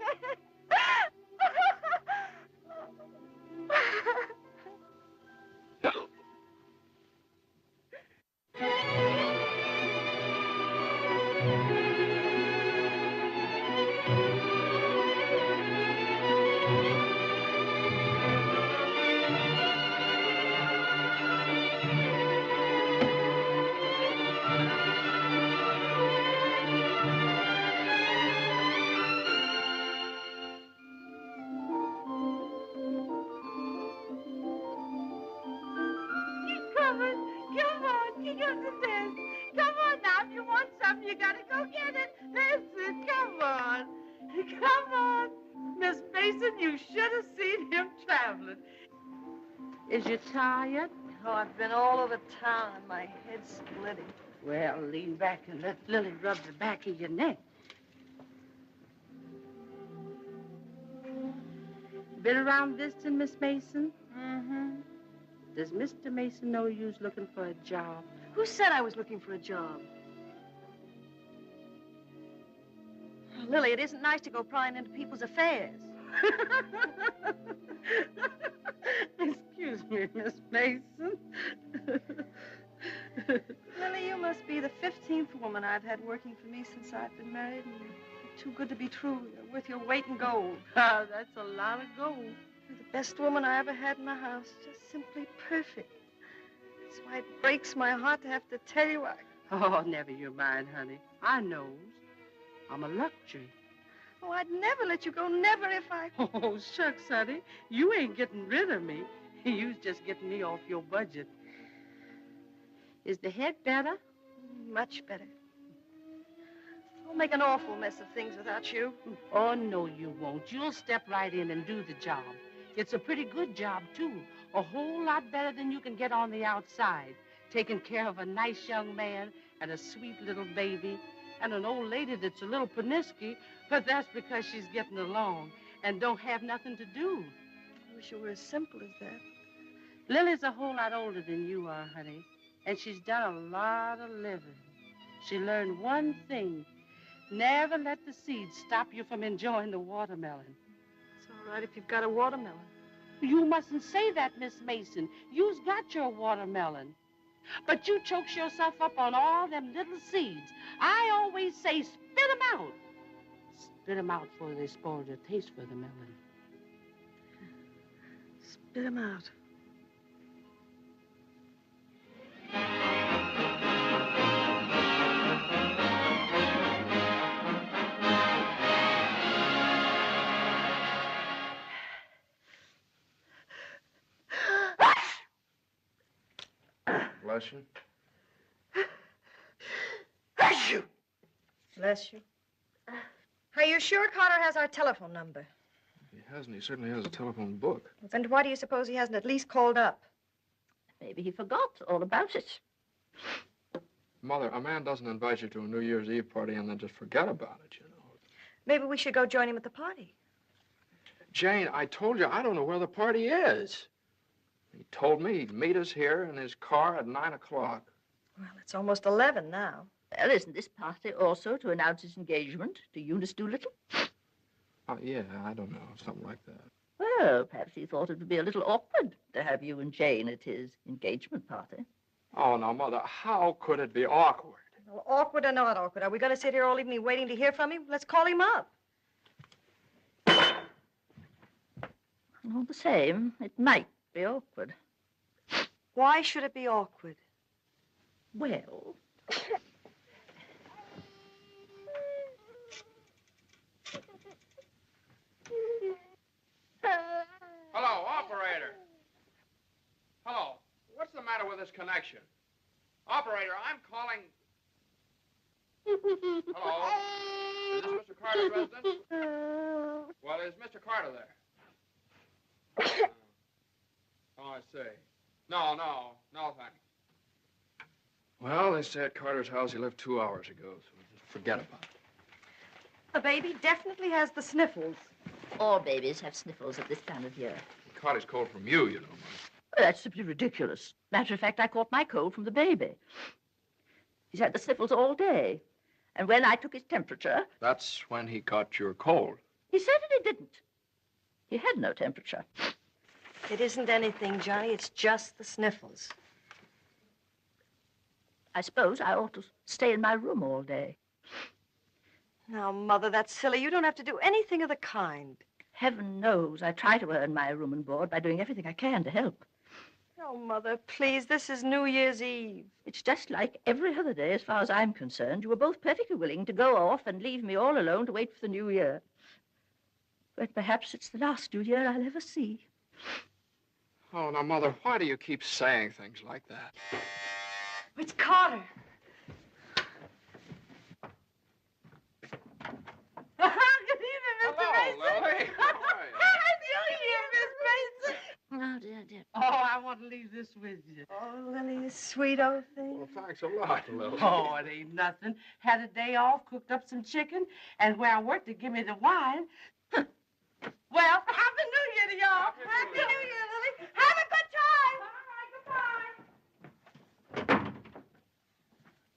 Is you tired? Oh, I've been all over town and my head's splitting. Well, lean back and let Lily rub the back of your neck. Been around visiting, Miss Mason? Mm-hmm. Does Mr. Mason know you's looking for a job? Who said I was looking for a job? Oh, Lily, it isn't nice to go prying into people's affairs. Excuse me, Miss Mason. Lily, you must be the 15th woman I've had working for me since I've been married, and you're too good to be true. You're worth your weight in gold. Oh, that's a lot of gold. You're the best woman I ever had in my house. Just simply perfect. That's why it breaks my heart to have to tell you Oh, never you mind, honey. I knows. I'm a luxury. Oh, I'd never let you go, never if I... Oh, shucks, honey. You ain't getting rid of me. You's just getting me off your budget. Is the head better? Much better. I'll make an awful mess of things without you. Oh, no, you won't. You'll step right in and do the job. It's a pretty good job, too. A whole lot better than you can get on the outside. Taking care of a nice young man and a sweet little baby and an old lady that's a little paniski, but that's because she's getting along and don't have nothing to do. I wish it were as simple as that. Lily's a whole lot older than you are, honey, and she's done a lot of living. She learned one thing. Never let the seeds stop you from enjoying the watermelon. It's all right if you've got a watermelon. You mustn't say that, Miss Mason. You's got your watermelon. But you chokes yourself up on all them little seeds. I always say spit 'em out. Spit 'em out before they spoil your taste for the melon. Spit 'em out. Bless you. Bless you. Bless you. Are you sure Carter has our telephone number? He hasn't. He certainly has a telephone book. Then why do you suppose he hasn't at least called up? Maybe he forgot all about it. Mother, a man doesn't invite you to a New Year's Eve party and then just forget about it, you know. Maybe we should go join him at the party. Jane, I told you I don't know where the party is. He told me he'd meet us here in his car at 9 o'clock. Well, it's almost 11 now. Well, isn't this party also to announce his engagement to Eunice Doolittle? Oh, yeah, I don't know, something like that. Well, perhaps he thought it would be a little awkward to have you and Jane at his engagement party. Oh, now, Mother, how could it be awkward? Well, awkward or not awkward, are we going to sit here all evening waiting to hear from him? Let's call him up. All the same, it might be awkward. Why should it be awkward? Well... Hello, operator. Hello. What's the matter with this connection? Operator, I'm calling... Hello? Is this Mr. Carter's residence? Well, is Mr. Carter there? Oh, I see. No, thanks. Well, they say at Carter's house he left 2 hours ago, so just forget about it. The baby definitely has the sniffles. All babies have sniffles at this time of year. He caught his cold from you, you know, Mother. Well, that's simply ridiculous. Matter of fact, I caught my cold from the baby. He's had the sniffles all day. And when I took his temperature... That's when he caught your cold. He certainly didn't. He had no temperature. It isn't anything, Johnny. It's just the sniffles. I suppose I ought to stay in my room all day. Now, Mother, that's silly. You don't have to do anything of the kind. Heaven knows I try to earn my room and board by doing everything I can to help. Oh, Mother, please, this is New Year's Eve. It's just like every other day as far as I'm concerned. You were both perfectly willing to go off and leave me all alone to wait for the New Year. But perhaps it's the last New Year I'll ever see. Oh, now, Mother, why do you keep saying things like that? It's Carter. Good evening, Mr. Mason. Hello, Lily. How are you? New Year, Miss Mason. Oh, dear. Oh, I want to leave this with you. Oh, Lily, you sweet old thing. Well, thanks a lot, Lily. Oh, it ain't nothing. Had a day off, cooked up some chicken, and where I worked to give me the wine. Well, Happy New Year to y'all. Happy New Year, Lily. Have a good time. All right, goodbye.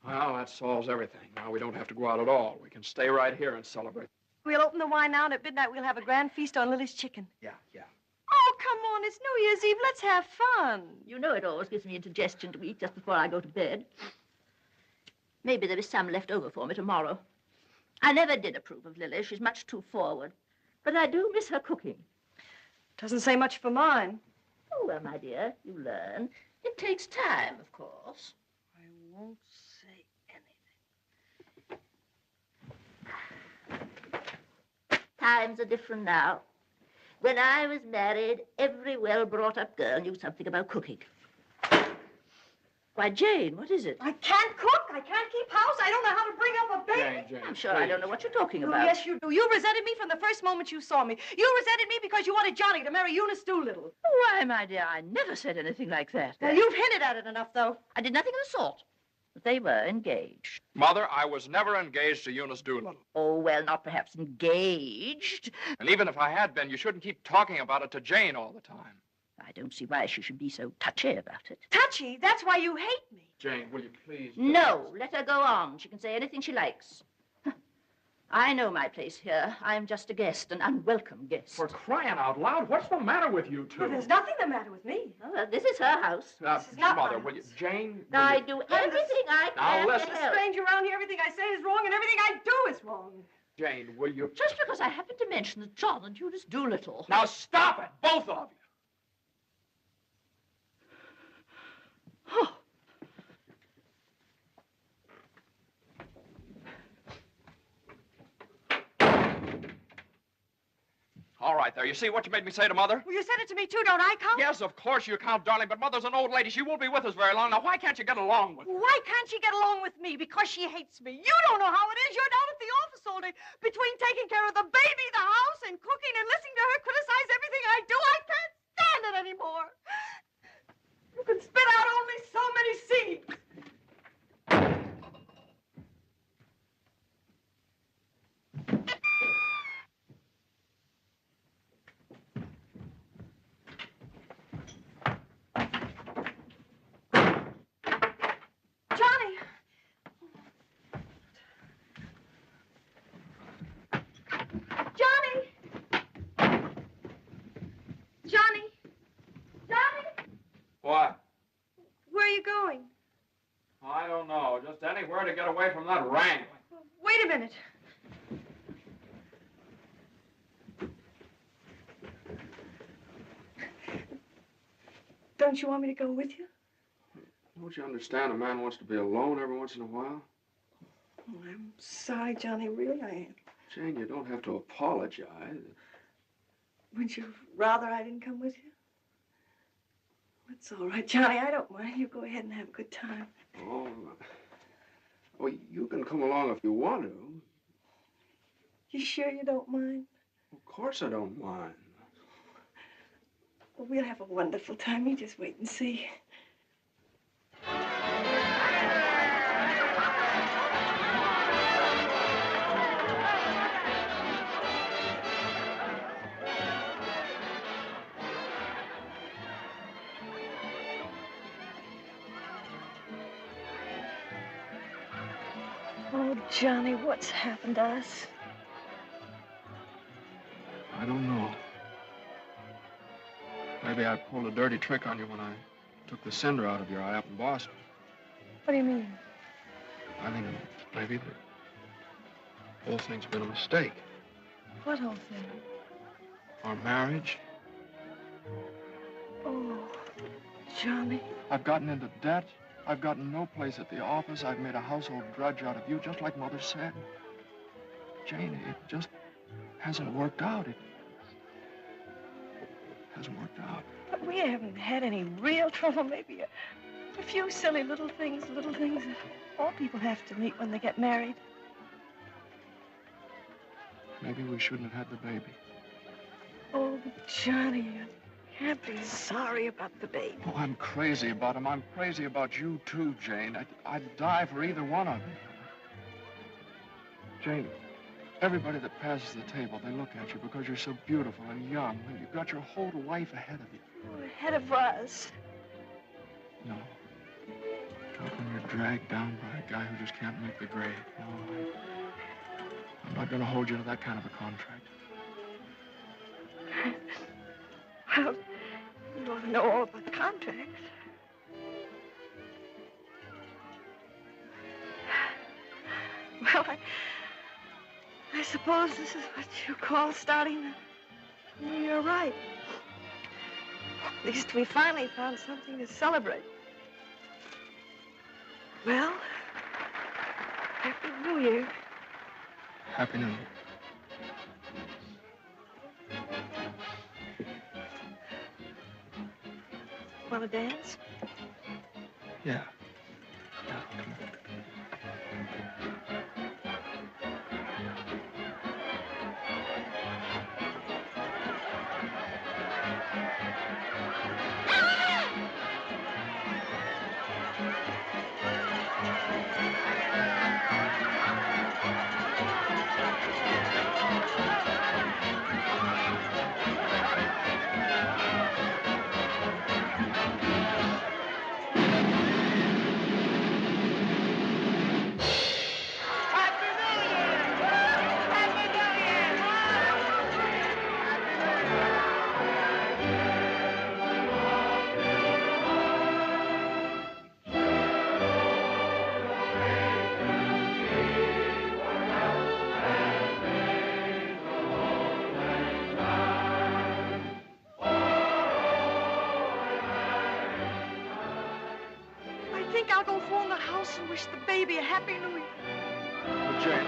Well, that solves everything. Now we don't have to go out at all. We can stay right here and celebrate. We'll open the wine now, and at midnight we'll have a grand feast on Lily's chicken. Yeah. Oh, come on. It's New Year's Eve. Let's have fun. You know it always gives me indigestion to eat just before I go to bed. Maybe there is some left over for me tomorrow. I never did approve of Lily. She's much too forward. But I do miss her cooking. Doesn't say much for mine. Oh, well, my dear, you learn. It takes time, of course. I won't say anything. Times are different now. When I was married, every well-brought-up girl knew something about cooking. Why, Jane, what is it? I can't cook. I can't keep house. I don't know how to bring up a baby. Jane, I'm sure I don't know what you're talking Oh, about. yes, you do. You resented me from the first moment you saw me. You resented me because you wanted Johnny to marry Eunice Doolittle. Why, my dear, I never said anything like that. Well, you've hinted at it enough, though. I did nothing of the sort. But they were engaged. Mother, I was never engaged to Eunice Doolittle. Oh, well, not perhaps engaged. And even if I had been, you shouldn't keep talking about it to Jane all the time. I don't see why she should be so touchy about it. Touchy? That's why you hate me. Jane, will you please... No, let her go on. She can say anything she likes. I know my place here. I'm just a guest, an unwelcome guest. For crying out loud, what's the matter with you two? Well, there's nothing the matter with me. Oh, well, this is her house. This is not Mother, my will you... house. Jane, will I you... do everything I Now, can listen. to There's a help. stranger around here. Everything I say is wrong, and everything I do is wrong. Jane, will you... Just because I happened to mention that John and Eunice Doolittle. Now stop it, both of you. Oh. All right, there. You see what you made me say to Mother? Well, you said it to me, too. Don't I count? Yes, of course you count, darling, but Mother's an old lady. She won't be with us very long. Now, why can't you get along with her? Why can't she get along with me? Because she hates me. You don't know how it is. You're down at the office all day. Between taking care of the baby, the house, and cooking, and listening to her criticize everything I do, I can't stand it anymore. You can spit out only so many seeds. What? Where are you going? I don't know. Just anywhere to get away from that wrangling. Wait a minute. Don't you want me to go with you? Don't you understand? A man wants to be alone every once in a while. Oh, I'm sorry, Johnny. Really, I am. Jane, you don't have to apologize. Would you rather I didn't come with you? It's all right, Johnny. I don't mind. You go ahead and have a good time. Oh, you can come along if you want to. You sure you don't mind? Of course I don't mind. Well, we'll have a wonderful time. You just wait and see. Oh, Johnny, what's happened to us? I don't know. Maybe I pulled a dirty trick on you when I took the cinder out of your eye up in Boston. What do you mean? I mean, maybe the whole thing's been a mistake. What whole thing? Our marriage. Oh, Johnny. I've gotten into debt. I've gotten no place at the office. I've made a household drudge out of you, just like Mother said. Jane, it just hasn't worked out. It hasn't worked out. But we haven't had any real trouble. Maybe a few silly little things that all people have to meet when they get married. Maybe we shouldn't have had the baby. Oh, Johnny, you can't be sorry about the baby. Oh, I'm crazy about him. I'm crazy about you, too, Jane. I'd die for either one of you. Jane, everybody that passes the table, they look at you because you're so beautiful and young, and you've got your whole life ahead of you. Oh, ahead of us. No. Not when you're dragged down by a guy who just can't make the grade. No, I'm not going to hold you to that kind of a contract. Well, you ought to know all about contracts. Well, I suppose this is what you call starting the new year right. At least we finally found something to celebrate. Well, Happy New Year. Happy New Year. Want to dance? Yeah. Yeah, come on. I'll go phone the house and wish the baby a Happy New Year. Well, Jane,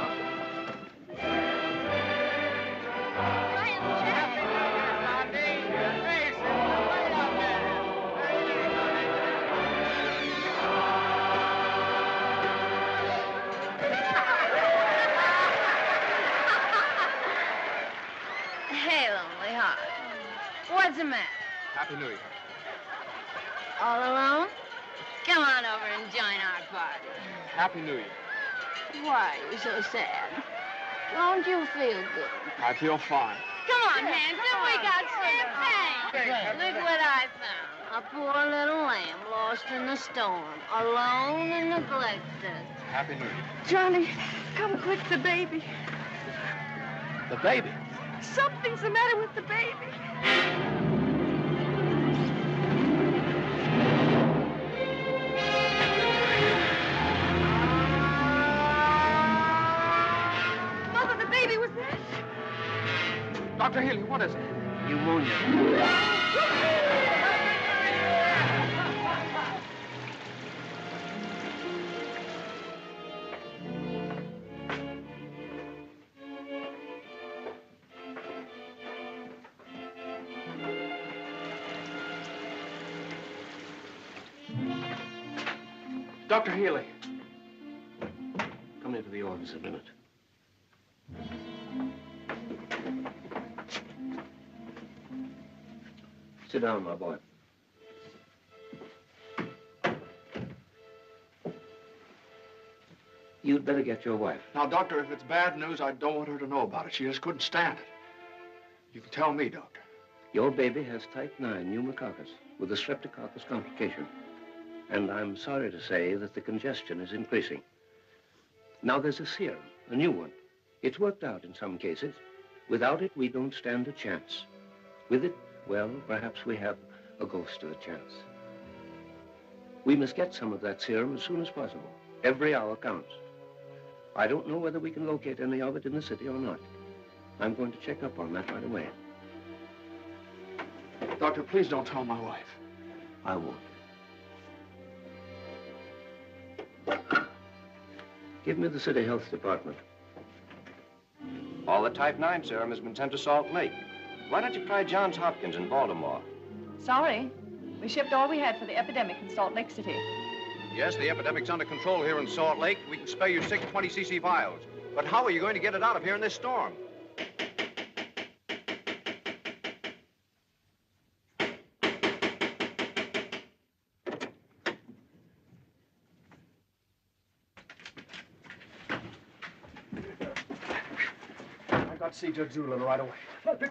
Hey, lonely heart. What's the matter? Happy New Year. All alone? Come on over and join our party. Happy New Year. Why are you so sad? Don't you feel good? I feel fine. Come on, Hanson, we got champagne. Look what I found. A poor little lamb lost in the storm, alone and neglected. Happy New Year. Johnny, come quick, the baby. The baby? Something's the matter with the baby. Healy, what is it? Pneumonia. Dr. Healy. Come into the office a minute. Sit down, my boy. You'd better get your wife. Now, Doctor, if it's bad news, I don't want her to know about it. She just couldn't stand it. You can tell me, Doctor. Your baby has type 9 pneumococcus with a streptococcus complication. And I'm sorry to say that the congestion is increasing. Now there's a serum, a new one. It's worked out in some cases. Without it, we don't stand a chance. With it, well, perhaps we have a ghost of a chance. We must get some of that serum as soon as possible. Every hour counts. I don't know whether we can locate any of it in the city or not. I'm going to check up on that right away. Doctor, please don't tell my wife. I won't. Give me the City Health Department. All the type 9 serum has been sent to Salt Lake. Why don't you try Johns Hopkins in Baltimore? Sorry. We shipped all we had for the epidemic in Salt Lake City. Yes, the epidemic's under control here in Salt Lake. We can spare you 6 20cc vials. But how are you going to get it out of here in this storm? I'll see Judge Doolittle right away. But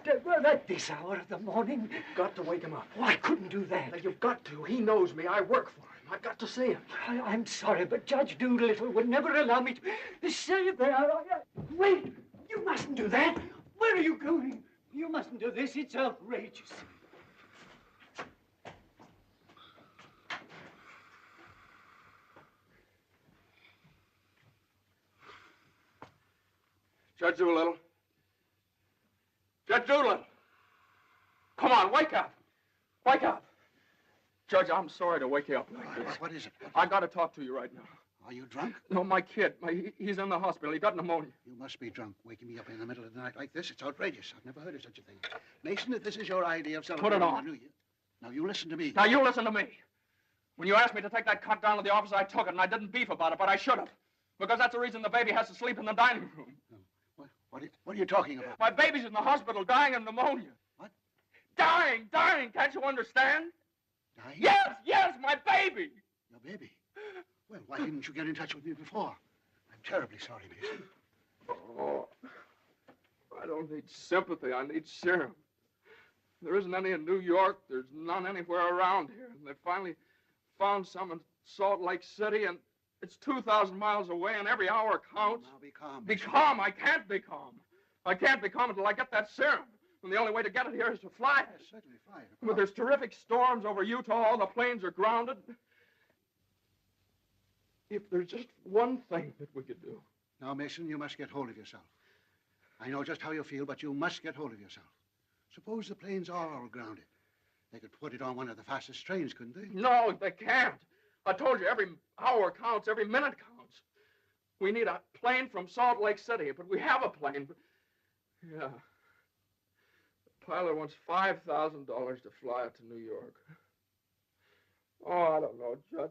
at this hour of the morning? Got to wake him up. Oh, I couldn't do that. Now, you've got to. He knows me. I work for him. I've got to see him. I'm sorry, but Judge Doolittle would never allow me to say that. Wait! You mustn't do that. Where are you going? You mustn't do this. It's outrageous. Judge Doolittle. Judge Doolittle! Come on, wake up! Wake up! Judge, I'm sorry to wake you up like this. What is it? I got to talk to you right now. Are you drunk? No, my kid. He's in the hospital. He got pneumonia. You must be drunk, waking me up in the middle of the night like this. It's outrageous. I've never heard of such a thing. Mason, if this is your idea of celebrating Put it on. the New Year... Now, you listen to me. Now, you listen to me. When you asked me to take that cut down to the office, I took it, and I didn't beef about it, but I should have. Because that's the reason the baby has to sleep in the dining room. What are you talking about? My baby's in the hospital dying of pneumonia. What? Dying! Can't you understand? Dying? Yes, my baby! Your baby? Well, why didn't you get in touch with me before? I'm terribly sorry, Mason. Oh, I don't need sympathy. I need serum. There isn't any in New York. There's none anywhere around here. And they finally found some in Salt Lake City, and it's 2,000 miles away, and every hour counts. Now, be calm. Be calm. I can't be calm. I can't be calm until I get that serum. And the only way to get it here is to fly it. Yes, certainly fly it. But there's terrific storms over Utah. All the planes are grounded. If there's just one thing that we could do. Now, Mason, you must get hold of yourself. I know just how you feel, but you must get hold of yourself. Suppose the planes are all grounded. They could put it on one of the fastest trains, couldn't they? No, they can't. I told you, every hour counts, every minute counts. We need a plane from Salt Lake City, but we have a plane. But... Yeah. The pilot wants $5,000 to fly it to New York. Oh, I don't know, Judge.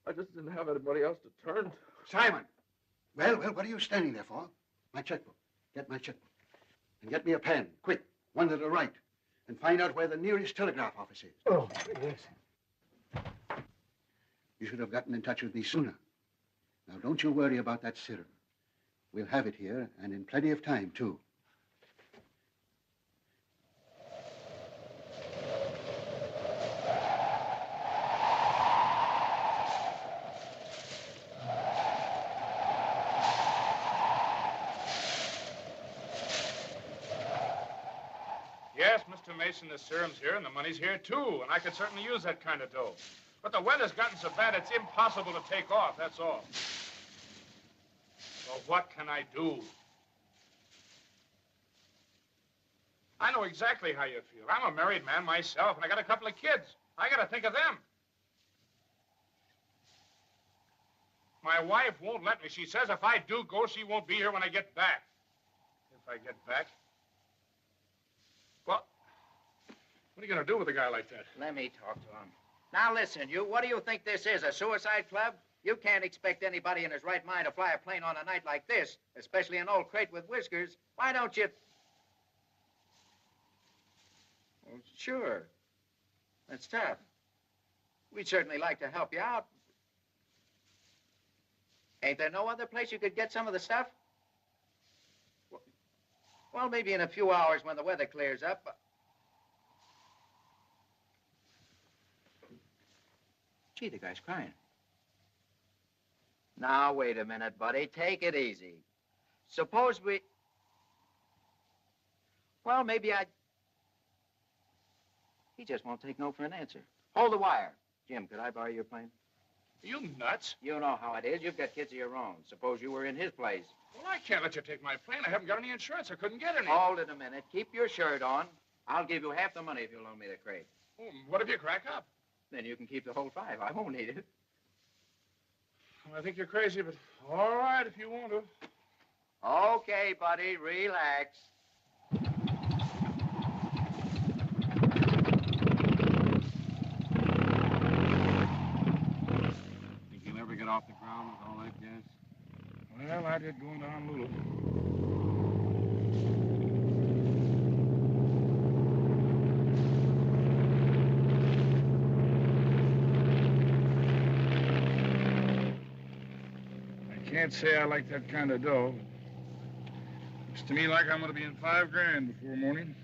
I just didn't have anybody else to turn to. Simon! Well, what are you standing there for? My checkbook. Get my checkbook. And get me a pen, quick, one that'll write. And find out where the nearest telegraph office is. Oh, yes. You should have gotten in touch with me sooner. Now, don't you worry about that serum. We'll have it here, and in plenty of time, too. Yes, Mr. Mason, the serum's here, and the money's here, too, and I could certainly use that kind of dough. But the weather's gotten so bad, it's impossible to take off, that's all. So what can I do? I know exactly how you feel. I'm a married man myself, and I got a couple of kids. I got to think of them. My wife won't let me. She says if I do go, she won't be here when I get back. If I get back? Well, what are you going to do with a guy like that? Let me talk to him. Now, listen, you. What do you think this is, a suicide club? You can't expect anybody in his right mind to fly a plane on a night like this, especially an old crate with whiskers. Why don't you... Well, sure. That's tough. We'd certainly like to help you out. Ain't there no other place you could get some of the stuff? Well, maybe in a few hours when the weather clears up. Gee, the guy's crying. Now, wait a minute, buddy. Take it easy. Suppose we... Well, maybe I... He just won't take no for an answer. Hold the wire. Jim, could I borrow your plane? Are you nuts? You know how it is. You've got kids of your own. Suppose you were in his place. Well, I can't let you take my plane. I haven't got any insurance. I couldn't get any. Hold it a minute. Keep your shirt on. I'll give you half the money if you'll loan me the crate. Oh, what if you crack up? Then you can keep the whole 5. I won't need it. Well, I think you're crazy, but all right if you want to. Okay, buddy. Relax. Think you'll ever get off the ground with all that gas? Well, I did going to Honolulu. Can't say I like that kind of dough. Looks to me like I'm going to be in $5 grand before morning.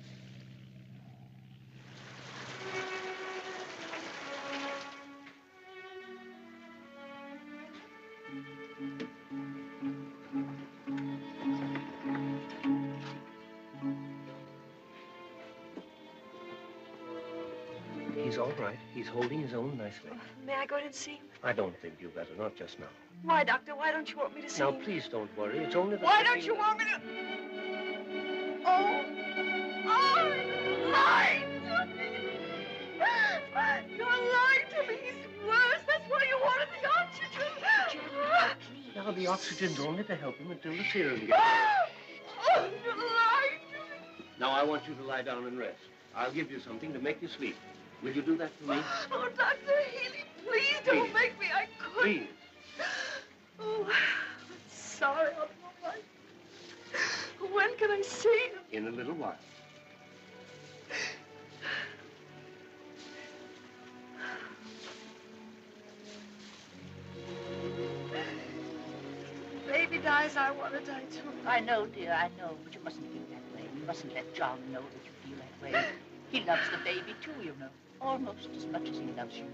He's all right. He's holding his own nicely. May I go in and see him? I don't think you better, not just now. Why, Doctor? Why don't you want me to see Now, him? please don't worry. It's only the... Why don't you want me to... Oh! Oh! You're lying to me! You're lying to me! He's worse. That's why you wanted the oxygen. Now, the oxygen's only to help him until the serum gets Oh, you're lying to me. Now, I want you to lie down and rest. I'll give you something to make you sleep. Will you do that for me? Oh, Dr. Healy, please don't make me. I couldn't. Please. Oh, I'm sorry. I'm all right. When can I see him? In a little while. Baby dies, I want to die too. I know, dear, I know, but you mustn't feel that way. You mustn't let John know that you feel that way. He loves the baby, too, you know. Almost as much as he loves you.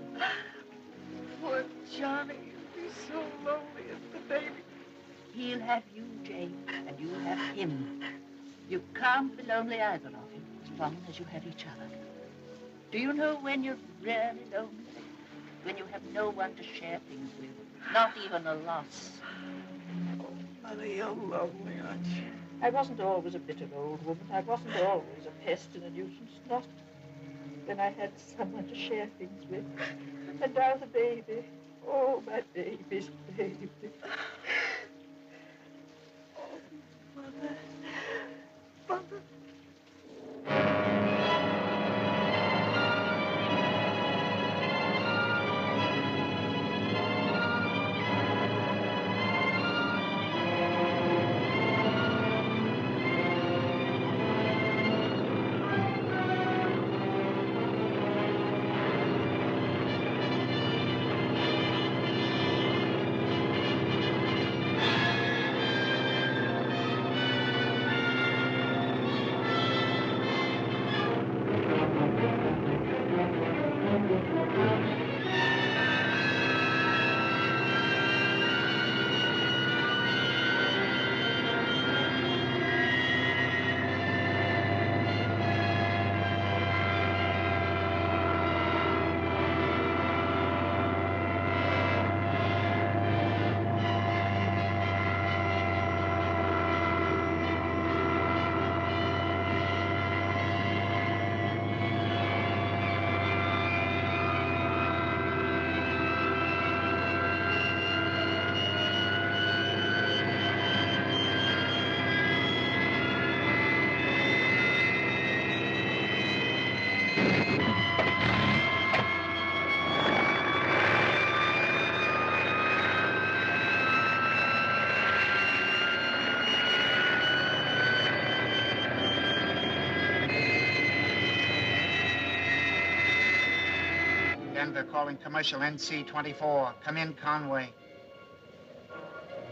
Poor Johnny. He'll be so lonely as the baby. He'll have you, Jane, and you'll have him. You can't be lonely either of you, as long as you have each other. Do you know when you're really lonely? When you have no one to share things with, not even a loss. Oh, Mother, you're lonely, aren't you? I wasn't always a bitter old woman. I wasn't always a pest and a nuisance, not when I had someone to share things with. And now the baby. Oh, my baby's baby. Oh, Mother. Mother. Denver, calling commercial NC-24. Come in, Conway.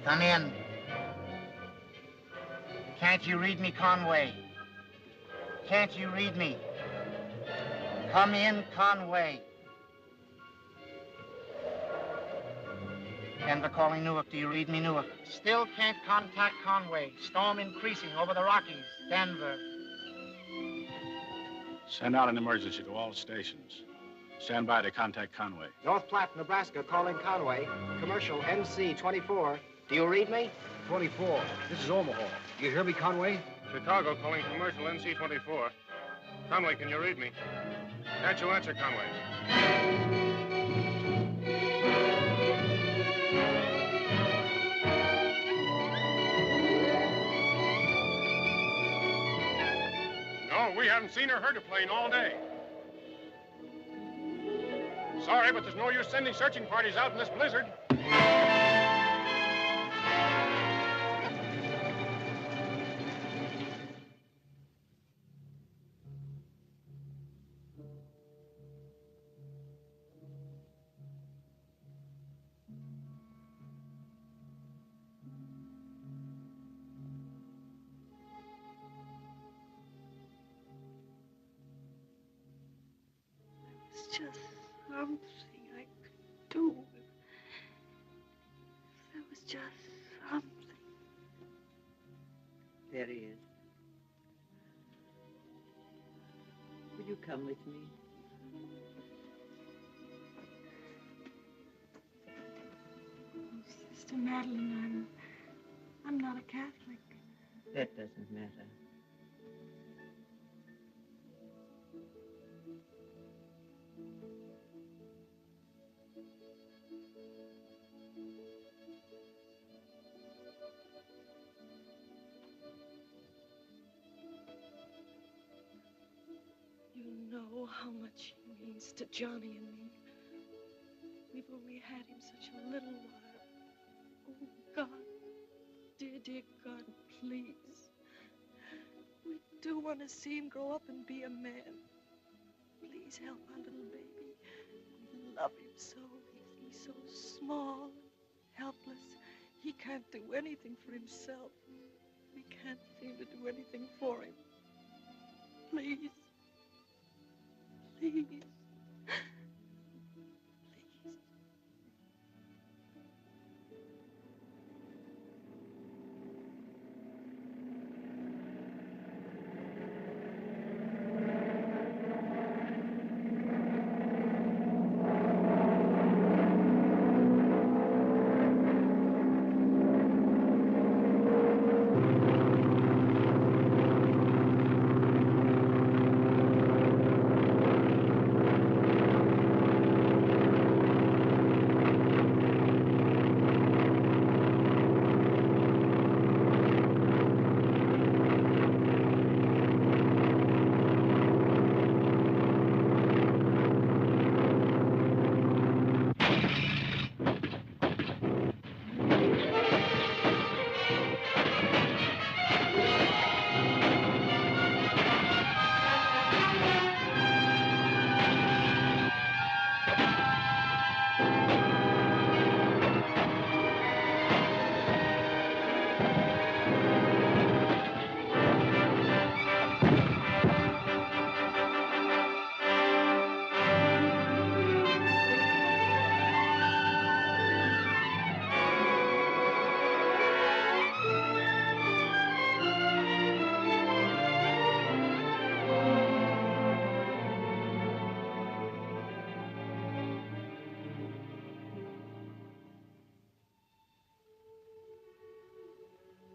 Come in. Can't you read me, Conway? Can't you read me? Come in, Conway. Denver calling Newark. Do you read me, Newark? Still can't contact Conway. Storm increasing over the Rockies. Denver. Send out an emergency to all stations. Stand by to contact Conway. North Platte, Nebraska, calling Conway. Commercial NC-24. Do you read me? 24. This is Omaha. You hear me, Conway? Chicago calling commercial NC-24. Conway, can you read me? Can't you answer, Conway? No, we haven't seen or heard a plane all day. Sorry, but there's no use sending searching parties out in this blizzard. It's just something I could do. There was just something. There he is. Will you come with me? Oh, Sister Madeline, I'm not a Catholic. That doesn't matter. You know how much he means to Johnny and me. We've only had him such a little while. Oh, God, dear, dear God, please. We do want to see him grow up and be a man. Please help our little baby. We love him so. He's so small, helpless. He can't do anything for himself. We can't seem to do anything for him. Please. Please. Please.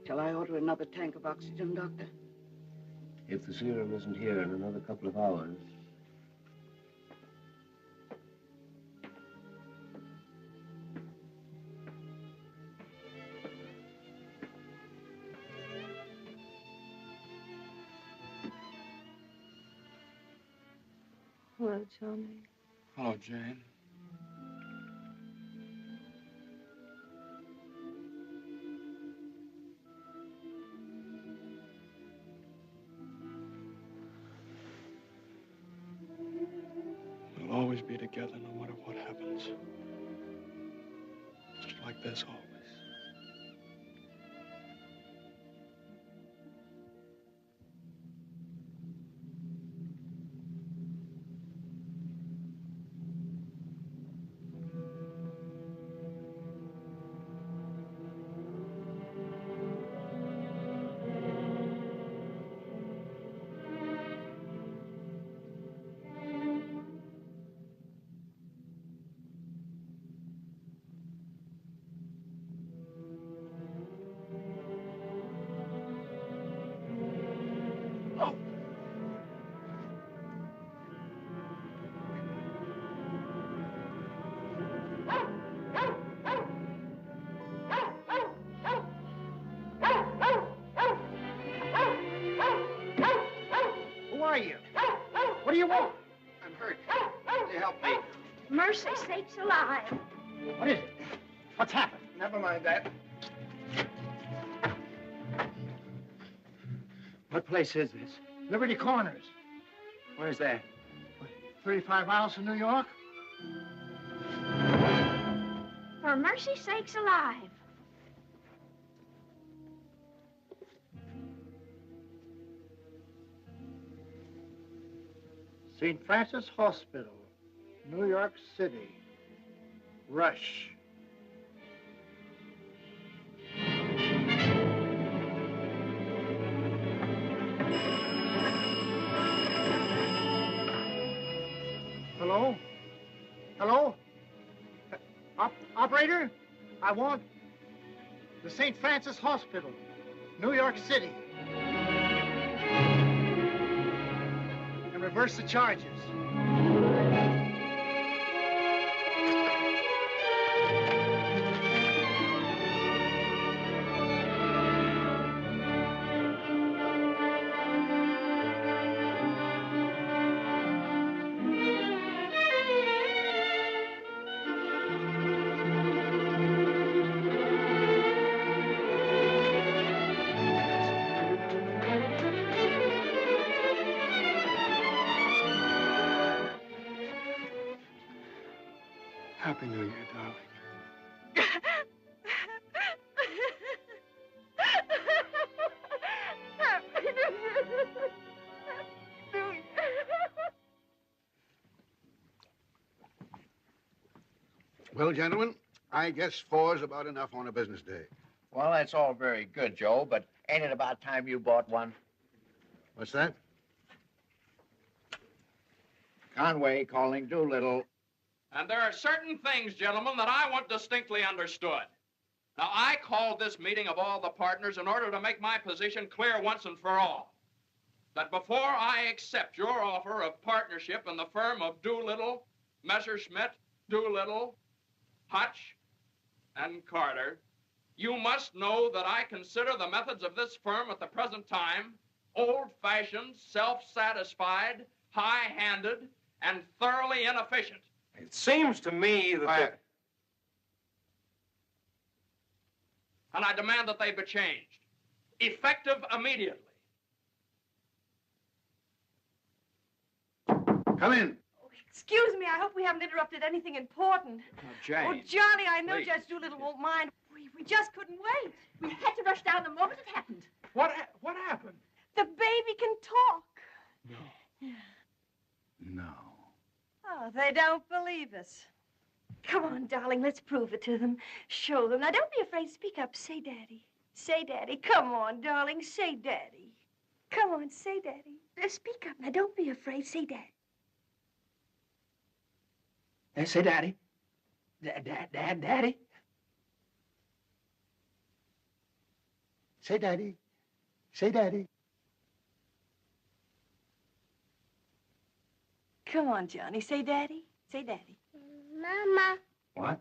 Shall I order another tank of oxygen, Doctor? If the serum isn't here in another couple of hours. Hello, Johnny. Hello, Jane. We'll always be together no matter what happens. Just like this always. Who are you? What do you want? I'm hurt. Can you help me? Mercy sakes alive. What is it? What's happened? Never mind that. What place is this? Liberty Corners. Where's that? 35 miles from New York? For mercy sakes alive. St. Francis Hospital, New York City. Rush. Hello? Hello? Operator? I want the St. Francis Hospital, New York City. And reverse the charges. Happy New Year, darling. Well, gentlemen, I guess 4's about enough on a business day. Well, that's all very good, Joe, but ain't it about time you bought one? What's that? Conway calling Doolittle. And there are certain things, gentlemen, that I want distinctly understood. Now, I called this meeting of all the partners in order to make my position clear once and for all. That before I accept your offer of partnership in the firm of Doolittle, Messerschmitt, Doolittle, Hutch, and Carter, you must know that I consider the methods of this firm at the present time old-fashioned, self-satisfied, high-handed, and thoroughly inefficient. It seems to me that... And I demand that they be changed, effective immediately. Come in. Excuse me, I hope we haven't interrupted anything important. Jane. Oh, Johnny, I know Please. Judge Doolittle won't mind. We just couldn't wait. We had to rush down the moment it happened. What happened? The baby can talk. No. Oh, they don't believe us. Come on, darling, let's prove it to them. Show them. Now, don't be afraid. Speak up. Say Daddy. Say Daddy. Come on, darling. Say Daddy. Come on, say Daddy. Speak up. Now, don't be afraid. Say Daddy. Say Daddy. Daddy. Say Daddy. Say Daddy. Come on, Johnny. Say Daddy. Say Daddy. Mama. What?